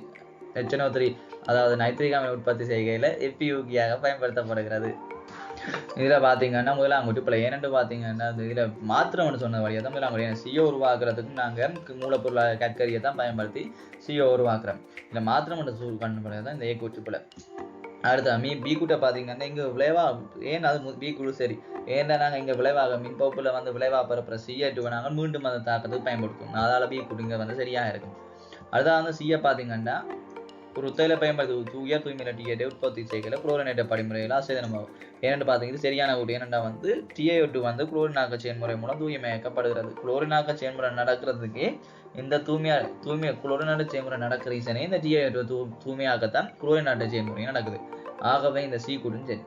HNO3 அதாவது நைட்ரிக் அமில உற்பத்தி செய்கையில் FeUgயாக பயன்படுத்தப்படுகிறது. இதில் பார்த்தீங்கன்னா முதலாம் கூட்டு பிள்ளை ஏனென்று பார்த்தீங்கன்னா இதில் மாத்திரம்னு சொன்ன வழியாக தான் முதலாம் கூடிய CO உருவாக்குறதுக்கு நாங்கள் மூலப்பொருளாக கற்கரியை தான் பயன்படுத்தி CO உருவாக்குறோம். இதில் மாத்திரம் கண்டுபிடிக்கிறது தான் இந்த ஏ கூட்டு பிள்ளை. அடுத்த பி கூட்டை பார்த்தீங்கன்னா இங்கே விளைவாக ஏன் அது பி குழு சரி ஏன்னா நாங்கள் இங்கே விளைவாக மின்பகுப்பில் வந்து விளைவாக பரப்புற CO2 நாங்கள் மீண்டும் அந்த தாக்கத்துக்கு பயன்படுத்துவோம். அதால் பி கூட்டு இங்கே வந்து சரியாக இருக்கும். அடுத்த வந்து சியை பார்த்தீங்கன்னா ஒரு உத்தையில பயன்படுத்தி உயர் தூய்மையில TiO2 உற்பத்தி செய்கிற குளோரினேற்ற படிமுறையில் அசேதனமாகும். ஏன்னு பார்த்தீங்கன்னா சரியான கூட்டு ஏனென்றா வந்து TiO2 வந்து குளோரினாக்க செயல்முறை மூலம் தூய்மையாக்கப்படுகிறது. குளோரினாக்க செயல்முறை நடக்கிறதுக்கு இந்த தூய்மை குளோரினாட்ட செயல்முறை நடக்கிற ரீசனே இந்த TiO2 தூய்மையாக்கத்தான் குளோரினாட்ட செயல்முறை நடக்குது. ஆகவே இந்த சி கூட்டும் சரி.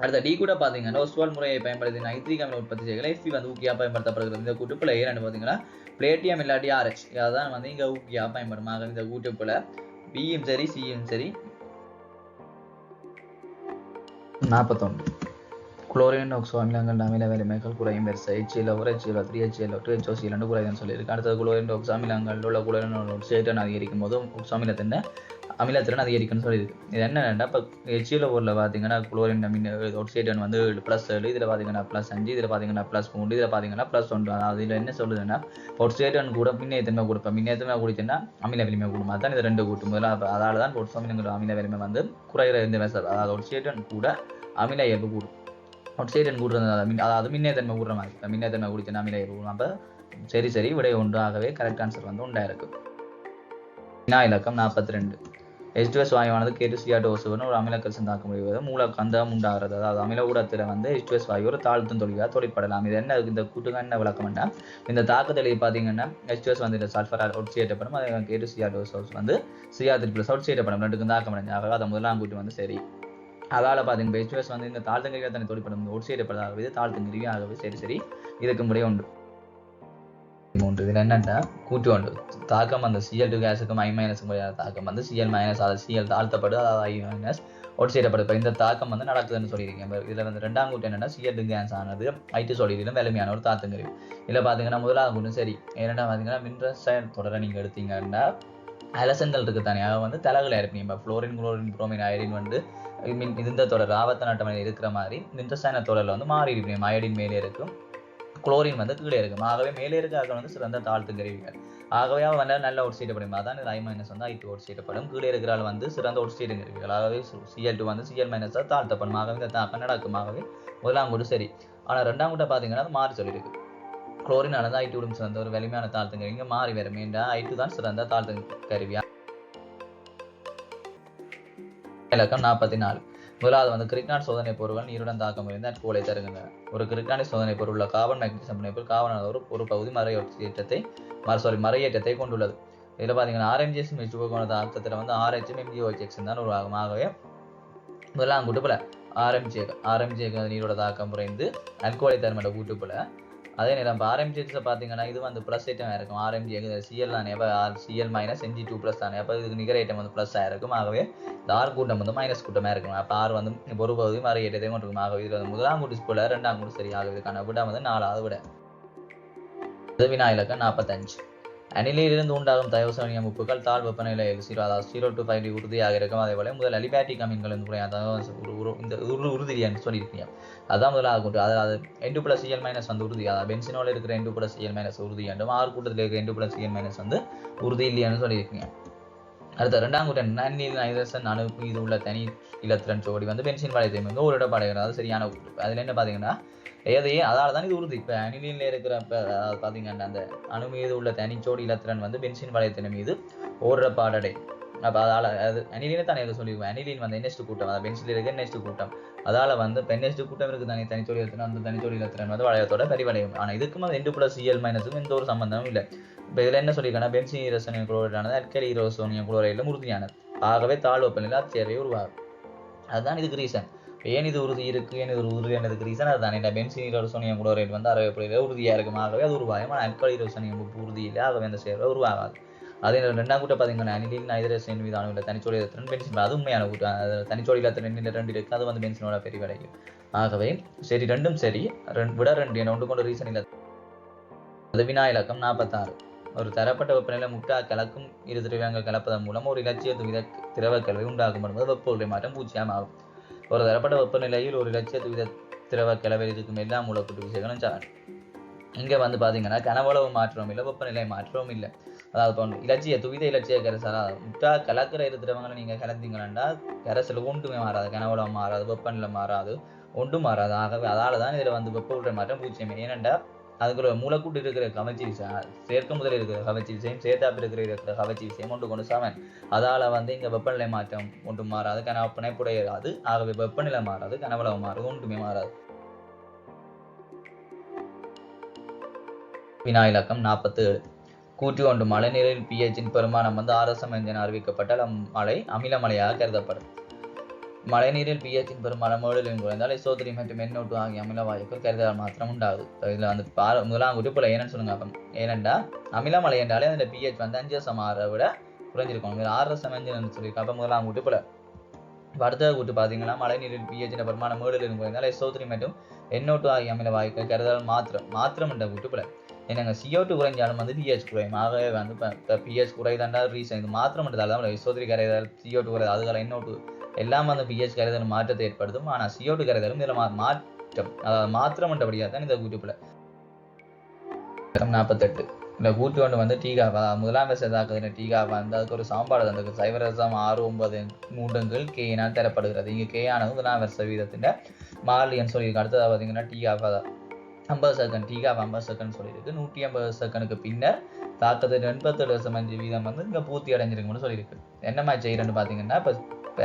அடுத்த டி கூட பார்த்தீங்கன்னா ஒஸ்வால் முறையை பயன்படுத்தி நைட்ரிக் அமில உற்பத்தி செய்யல Fe வந்து ஊக்கியாக பயன்படுத்தப்படுகிறது. இந்த கூட்டுப்புல ஏன்னு பார்த்தீங்கன்னா பிளேட்டியம் இல்லாட்டி RH அதான் வந்து இங்கே ஊக்கியாக பயன்படும். ஆக இந்த கூட்டுப்புல பியும் சரி சியும் சரி. 41. குளோரின் ஆக்சோ அமிலங்கள் அமில வலிமைகள் குறையும் வரிசை HCl1 HCl3 HCl2 HOCl குறையுதுன்னு சொல்லியிருக்கு. அடுத்தது குளோரின் ஆக்சோ அமிலங்கள் உள்ள குளோரின் ஒட்சிஜன் அதிகரிக்கும் போது ஆக்சோ அமிலத்திறன் அதிகரிக்கும்னு சொல்லியிருக்கு. இது என்னென்னா இப்போ HCl4ல பார்த்தீங்கன்னா குளோரின் ஒட்சிஜன் வந்து +7 இதில் பார்த்தீங்கன்னா +5 இதில் பார்த்தீங்கன்னா +3 இதில் பார்த்தீங்கன்னா +1. அதாவது இதில் என்ன சொல்லுதுன்னா ஒட்சிஜன் கூட மின்னேத்தன்மை கொடுப்பேன் மின்னேத்தன்மை குடிச்சுன்னா அமில வலிமை கூடும். அதுதான் இது ரெண்டு கூட்டும் முதல்ல அதால் தான் ஒட்சோ அமிலங்களோட அமில வலிமை வந்து குறைகிற இந்த மெசர் அதாவது ஒட்சிஜன் கூட அமில இயல்பு கூடும். ஒட்சிஜன் கூடுறது அதாவது மின்னேத்தன்மை கூடுற மாதிரி மின்னேத்தன்மை குடிச்சுன்னா அமில இயல்பு கூடும். அப்போ சரி விடை ஒன்றாகவே கரெக்ட் ஆன்சர் வந்து உண்டாயிருக்கு. வினா இலக்கம் 42. H2S வாயுவானது K2Cr2O7 ஒரு அமில கரிசன் தாக்க முடிவது மூலக்கந்தம் உண்டாகிறது. அதாவது அமில ஊடகத்தில் வந்து H2S வாயு ஒரு தாழ்த்தும் தொழிலாக தொழிற்படலாம். இது என்ன இந்த கூட்டுக்கு என்ன விளக்கம்னா இந்த தாக்குதலை பார்த்தீங்கன்னா H2S வந்து இந்த சல்ஃபரால் ஒட்சியேற்றப்படும். அதே K2Cr2O7 வந்து Cr3+ ஒட்சியேற்றப்படும். ரெண்டுக்கும் தாக்கம் அடைஞ்சாக அதை முதலாம் கூட்டு வந்து சரி. அதால் பார்த்தீங்கன்னா H2S வந்து இந்த தாழ்த்தங்கரியாக தனி தொழிற்படும் ஒட்சியேற்றப்படாதது தாழ்த்தங்கரியாகவே சரி இதுக்கு முறை உண்டு. மூன்று இதில் என்னென்னா கூட்டு ஒன்று தாக்கம் அந்த Cl2 கேஸுக்கும் I- தாக்கம் வந்து Cl- அதாவது Cl தாழ்த்தப்படும் அதாவது I- ஒட்சியேற்றப்படும். இப்போ இந்த தாக்கம் வந்து நடக்குதுன்னு சொல்லியிருக்கேன். இதில் வந்து ரெண்டாம் கூட்டு என்னென்னா Cl2 கேஸ் ஆனது I2 சொல்லிடும் வலிமையான ஒரு தாக்கங்கரி. இதில் பார்த்தீங்கன்னா முதலாவது கூட்டும் சரி. ஏன்னா பார்த்தீங்கன்னா மின்ரசாயன தொடரை நீங்கள் எடுத்தீங்கன்னா அலசன்கள் இருக்கு தனியாக வந்து தலைகளை இருப்பீங்க. இப்போ ஃப்ளோரின் குளோரின் புரோமின் அயடின் வந்து இந்த தொடர் ஆபத்து அட்டவணையில் இருக்கிற மாதிரி மின்ரசாயன தொடரில் வந்து மாறி இருப்பீங்க. அயடின் மேலே இருக்கும், குளோரின் வந்து கீழே இருக்கும். ஆகவே மேலே இருக்க வந்து சிறந்த தாழ்த்துங்கருவிகள். ஆகவே அவன் வந்து நல்ல ஒட்சியேற்றப்படும். அதான் I- வந்து I2 ஒட்சியேற்றப்படும். கீழே இருக்கிறாள் வந்து சிறந்த ஒட்சியேற்றங்கருவிகள். ஆகவே Cl2 வந்து Cl- தாழ்த்தப்படும். ஆகவே இந்த தாக்கம் நடக்கும். ஆகவே முதலாம் கூட்டு சரி. ஆனால் ரெண்டாம் கூட்ட பார்த்தீங்கன்னா அது மாறி சொல்லியிருக்கு. குளோரின் ஆனது I2 சிறந்த ஒரு வலிமையான தாழ்த்துங்கருவி. இங்கே மாறி வரும். ஏண்டா I2 தான் சிறந்த தாழ்த்துங்கருவியா. இலக்கம் 44. முதலாவது வந்து கிரிக்னான் சோதனை பொருட்கள் நீருடன் தாக்கம் இருந்து அட்கோலை தருகின்றன. ஒரு கிரிக்னானி சோதனை பொருள் உள்ள கார்பன் மேக்னீசியம் பிணைப்பில் கார்பன் ஒரு பகுதி மறையேற்றத்தை கொண்டுள்ளது. இதில் பார்த்தீங்கன்னா RMGS H2O தாக்கத்தில் வந்து RH MgOH தான் உருவாகும். ஆகவே முதலாம் கூட்டுப்புல RMG நீரோட தாக்கம் குறைந்து அல்கோலை தரும் என்ற கூட்டுப்புல. அதே நேரம் இப்போ RMGS பார்த்தீங்கன்னா இது வந்து ப்ளஸ் ஐட்டம் இருக்கும். RMG Cl தானே, அப்போ Cl- Mg2+ தானே, அப்போ இதுக்கு நிகர ஐட்டம் வந்து ப்ளஸ் ஆயிருக்கும். ஆகவே இந்த R கூட்டம் வந்து மைனஸ் கூட்டமாக இருக்கும். அப்போ R வந்து ஒரு பகுதி மறையேற்றத்தை கொண்டிருக்கும். ஆகவே இதில் வந்து முதலாம் கூட்டு போல ரெண்டாம் கூட்டு சரி. ஆகவே இதுக்கான விட வந்து 4வது விட. வினா இலக்கம் 45. அணிலிருந்து உண்டாகும் தயோசோனியம் உப்புகள் தாழ் வெப்பநிலையில் 0 to 5 உறுதியாக இருக்கும். அதே போல முதல் அலிபேட்டிக் அமீன்கள் இந்த உறுதி என்று சொல்லியிருக்கீங்க. அதான் முதலாக கூட்டு. அதாவது N2+Cl- வந்து உறுதி. அதாவது பென்சினோல இருக்கிற N2+Cl- உறுதி என்றும் R கூட்டத்தில் இருக்கிற N2+Cl- வந்து உறுதி இல்லையான்னு சொல்லியிருக்கீங்க. அடுத்த ரெண்டாம் கூட்டம் நன்னீர் நைட்ரசன் அணு மீது உள்ள தனி இலத்திரன் ஜோடி வந்து பென்சின் வளையத்தை ஒரு இடப்பாடுகிறது. அது சரியான கூட்டு. அதில் என்ன பார்த்தீங்கன்னா அதால தான் இது உறுதி. இப்போ அணிலின்ல இருக்கிற பார்த்தீங்கன்னா அந்த அணு மீது உள்ள தனிச்சோடி இலத்திரன் வந்து பென்சின் வளையத்தின் மீது ஓடுறப்பாடடை. அப்போ அதால் அது அணிலினே தானே எதை சொல்லியிருக்கோம். அணிலின் வந்து NH2 கூட்டம், அதாவது பென்சில் இருக்க NH2 கூட்டம். அதால் வந்து இப்போ NH2 கூட்டம் இருக்குது தானே தனிச்சோடி இலத்திரன். அந்த தனிச்சோடி இலத்திரன் வந்து வளையத்தோட பரிவளையும். ஆனால் இதுக்கும் அது N2+Cl- எந்த ஒரு சம்பந்தமும் இல்லை. இப்போ இதில் என்ன சொல்லியிருக்காங்கன்னா பென்சின் ஈரோசோனியம் குளோரைடானது அல்கலி ஈரோசோனியம் குளோரைடில் உறுதியானது. ஆகவே தாழ் வெப்பநிலை தேவையை உருவாகும். அதுதான் இதுக்கு ரீசன். ஏன் இது உறுதி இருக்கு, ஏன் இது உறுதியானதுக்கு ரீசன் அதுதான். இந்த பென்சின் ஈரோசோனியம் குளோரைடு வந்து அரை வெப்பநிலையில் உறுதியாக இருக்கும். ஆகவே அது உருவாகும். ஆனால் அல்கலி ஈரோசோனியம் உப்பு உறுதி இல்லை. ஆகவே அந்த சேர்வை உருவாகாது. அதே ரெண்டாம் கூட்டம் பார்த்தீங்கன்னா அனிலின் நைட்ரசன் மீது அணுவில் தனிச்சோடி இலத்திரன் பென்சின் அது உண்மையான கூட்டம். தனிச்சோடி இலத்திரன் 2 இருக்கு. அது வந்து பென்சினோட பெரிவடையும். ஆகவே சரி ரெண்டும் சரி விட 2 என ஒன்று கொண்ட ரீசன் இல்லை. அது வினா இலக்கம் 46. ஒரு தரப்பட்ட வெப்பநிலை முட்டா கலக்கும் இரு திரவியங்கள் கலப்பதன் மூலம் ஒரு இலட்சிய திரவ கலவை உண்டாக்கப்படும்போது வெப்ப உருளை மாற்றம் 0 ஆகும். ஒரு தரப்பட்ட வெப்பநிலையில் ஒரு இலட்சிய திரவ கலவையில் இருக்கும் எல்லா மூலக்கூட்டு விசைகளும் சமம். இங்கே வந்து பார்த்தீங்கன்னா கனவளவு மாற்றவும் இல்லை, வெப்பநிலை மாற்றவும் இல்லை. அதாவது துவித இலட்சிய கரைசல் முட்டா கலக்கிற இரு திரவங்களை நீங்கள் கலந்தீங்கன்னா கரைசல் ஒன்றுமே மாறாது, கனவளவு மாறாது, வெப்பநிலை மாறாது, ஒன்றும் மாறாது. ஆகவே அதால தான் இதில் வந்து வெப்ப உருளை மாற்றம் 0. ஏனென்றா அதுக்குள்ள மூலக்கூட்டு இருக்கிற கவர்ச்சி விசை சேர்க்க முதல் இருக்கிற கவர்ச்சி விசையும் சேர்த்தாப்பு இருக்கிற கவர்ச்சி விசையும் ஒன்று கொண்டு சமன். அதால வந்து இங்க வெப்பநிலை மாற்றம் ஒன்றும் மாறாது, பிணைப்புடையது. ஆகவே வெப்பநிலை மாறாது, கனவளவு மாறாது, ஒன்றுமே மாறாது. வினா இலக்கம் 47. கூற்று ஒன்று மழைநீரில் pH-இன் பெருமானம் வந்து RSM என அறிவிக்கப்பட்டால் அம்மழை அமில மழையாக கருதப்படும். மழைநீரில் pH-இன் பெருமானம் 7 குறைந்தால் SO3 மற்றும் NO2 ஆகிய அமில வாயுக்கள் கருதல் மாத்திரம் உண்டாகுது. இதில் வந்து முதலாம் கூட்டு என்னன்னு சொல்லுங்க. அப்போ ஏனென்றா அமில மழை என்றாலே அந்த pH வந்து 5 விட குறைஞ்சிருக்கும். RSM சொல்லியிருக்கோம். அப்போ முதலாம் கூட்டு போல. அடுத்த கூட்டு பார்த்தீங்கன்னா மழைநீரில் pH-இன் பெருமானம் 7 குறைந்தால் SO3 மற்றும் NO2 ஆகிய அமில வாயுக்கள் கருதல் மாத்திரம் என்ற கூட்டு போல. என்னங்க CO2 குறைஞ்சாலும் வந்து pH குறையும். ஆகவே வந்து இப்போ pH குறைதாண்டா ரீசன் இது மாத்திரம் தான் SO3 கரைதல், CO2 கரைதல், அதுக்கால NO2 எல்லாம் வந்து pH கரைதல் மாற்றத்தை ஏற்படுத்தும். ஆனால் CO2 கரைதலும் இதில் மாற்றம், அதாவது மாத்திரம் என்றபடியாக தான் இந்த கூட்டுப்புல. 48. இந்த கூட்டு ஒன்று வந்து டீகா முதலாம் வரிசை தாக்குதல் டீகா வந்து அதுக்கு ஒரு சாம்பாடு தந்தது 0.693 K என தரப்படுகிறது. இங்கே K ஆனது முதலாம் வரிசை வீதத்தின் மாறிலின்னு சொல்லியிருக்கு. அடுத்ததாக பார்த்தீங்கன்னா டீகா 50 செகண்ட் டீகாப் 50 செகண்ட் சொல்லியிருக்கு. 150 செகண்டுக்கு பின்னர் தாக்கத்தின் 87% வந்து இங்கே பூர்த்தி அடைஞ்சிருக்குன்னு சொல்லியிருக்கு. என்ன மாதிரி செய்யறேன்னு பார்த்தீங்கன்னா, இப்போ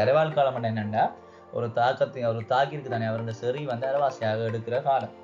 அரைவாழ் காலம் என்னென்னா ஒரு தாக்கிற்கு தானே அவருடைய செறி வந்து அரைவாசியாக எடுக்கிற காலம்.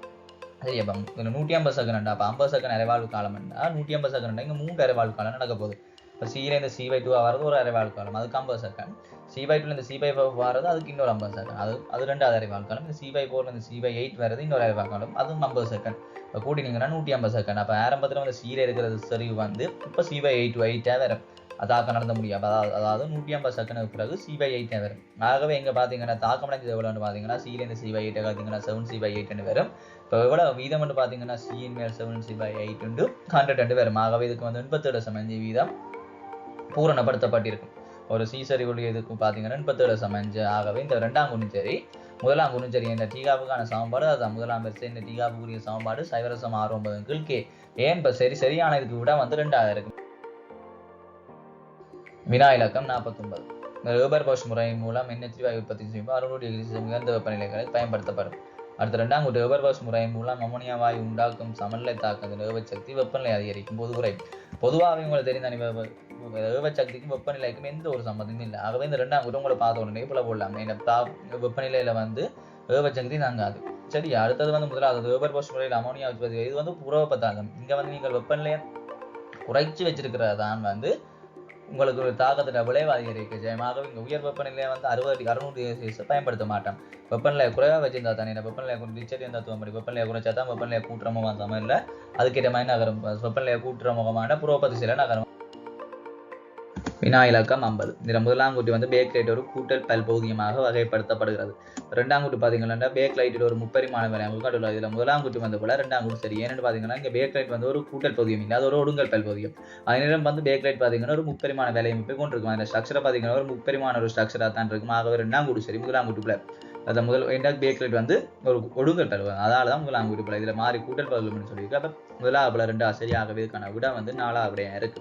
சரி, அப்போ 150 செகண்ட் அப்போ 50 செகண்ட் அரைவாழ்வு காலம்னா 150 செகண்ட் இங்கே 3 அரைவாழ்வு காலம் நடக்க போகுது. இப்போ C-லேருந்து C/2 வரது ஒரு அரைவாழ்வு காலம், அதுக்கு 50 செகண்ட். C/2லேருந்து C/5 வரது அதுக்கு இன்னொரு 50 செகண்ட், அது ரெண்டாவது அரைவாழ்வு காலம். இந்த C/4லேருந்து C/8 வரது இன்னொரு அரைவாழ்வு காலம், அதுவும் 50 செகண்ட். இப்போ கூட்டினீங்கன்னா 150 செகண்ட். அப்போ ஆரம்பத்தில் வந்து C-ல இருக்கிறது செறிவு வந்து இப்போ C/8 வரும். தாக்கம் நடந்த முடியும். அதாவது 150 செகண்டுக்கு பிறகு C/8 வரும். ஆகவே இங்கே பார்த்தீங்கன்னா தாக்கம் அடைஞ்சது எவ்வளோன்னு பார்த்தீங்கன்னா C-லேருந்து C/8 பார்த்தீங்கன்னா 7C/8 வரும். இப்போ எவ்வளோ வீதம் பார்த்தீங்கன்னா C மேல் 7C/8 100 வரும். ஆகவே இதுக்கு வந்து 87% வீதம் பூரணப்படுத்தப்பட்டிருக்கும். ஒரு சீசரிவுள்ள இதுக்கு பார்த்தீங்கன்னா 87%. ஆகவே இந்த ரெண்டாம் குணிச்சரி முதலாம் குணிச்சரி என்ற டீகாப்புக்கான சமன்பாடு அதுதான். முதலாம் வரிசை இந்த டீகாப்புக்குரிய சமன்பாடு 0.69 கீழ் K. ஏன் இப்போ சரியான இதுக்கு விட வந்து 2ஆக இருக்கும். வினா இலக்கம் 49. வேபர்-பாஷ் முறையின் மூலம் NH3 வாயு உற்பத்தி செய்யும் 600 டிகிரி செல்சியஸ் உயர்ந்த வெப்பநிலைகளில் பயன்படுத்தப்படும். அடுத்த ரெண்டாம் கூட்டு வேபர்-பாஷ் முறையின் மூலம் அமோனியா வாயு உண்டாக்கும் சமநிலை தாக்கத்தின் ஏவச்சக்தி வெப்பநிலை அதிகரிக்கும் போது குறையும். பொதுவாகவே உங்களுக்கு தெரிந்த ஏவச்சக்திக்கும் வெப்பநிலைக்கும் எந்த ஒரு சம்பந்தமும் இல்லை. ஆகவே இந்த ரெண்டாம் கூட்டம் உங்களை பார்த்த உடனே போல போடலாம். வெப்பநிலையில வந்து ஏவச்சக்தி தாங்காது. சரி, அடுத்தது வந்து முதலாவது வேபர்-பாஷ் முறையில் அமோனியா உற்பத்தி. இது வந்து புற வெப்பத்தாக்கம். இங்க வந்து நீங்கள் வெப்பநிலையை குறைச்சி வச்சிருக்கிறதான் வந்து உங்களுக்கு ஒரு தாக்கத்தின் விளைவு அதிகரிக்க ஜெயமாக இங்கே உயர் வெப்பநிலையை வந்து 600 பயன்படுத்த மாட்டோம். வெப்பநிலையை குறைவாக வச்சிருந்தா தானே வெப்பநிலையை நிச்சயம் தத்துவம் படி வெப்பநிலையை குறைச்சா தான் வெப்பநிலையை கூட்டுறமுகமான சமையல் அதுக்கேற்ற மாதிரி நகரும். வெப்பநிலையை கூட்டுறமுகமான புரோபதி சில நகரும். வினா இலக்கம் 50. இந்த முதலாம் கூட்டி வந்து பேக்லைட் ஒரு கூட்டல் பல்பகுதியமாக வகைப்படுத்தப்படுகிறது. ரெண்டாம் கூட்டு பார்த்தீங்கன்னா பேக்லைட்டில் ஒரு முப்பரிமாண விளையாட்டு காட்டுள்ளது. இதில் முதலாம் கூட்டு வந்து போல ரெண்டாம் கூட்டு சரி. ஏன்னு பார்த்தீங்கன்னா இங்கே பேக்லைட் வந்து ஒரு கூட்டல் பகுதியும் இல்லை, அது ஒரு ஒடுங்கல் பல்பகுதியம். அதே வந்து பேக்லைட் பார்த்தீங்கன்னா ஒரு முப்பரிமாண வேலையமைப்பை கொண்டிருக்கும். அதில் ஸ்ட்ரக்சரை பார்த்தீங்கன்னா ஒரு முப்பரிமாண ஒரு ஸ்ட்ரக்சராக தான் இருக்கும். ஆகவே ரெண்டாம் கூட்டு சரி. முதலாம் கூட்டுக்குள்ள அந்த பேக்லைட் வந்து ஒரு ஒடுங்கல் பல்பகுதி, அதனால தான் முதலாம் கூட்டு போல இதில் மாறி கூட்டல் பகுதின்னு சொல்லியிருக்கு. அப்போ முதலாவது போல 2 சரியாகவே இதுக்கான விட வந்து 4வது விடையாக இருக்கு.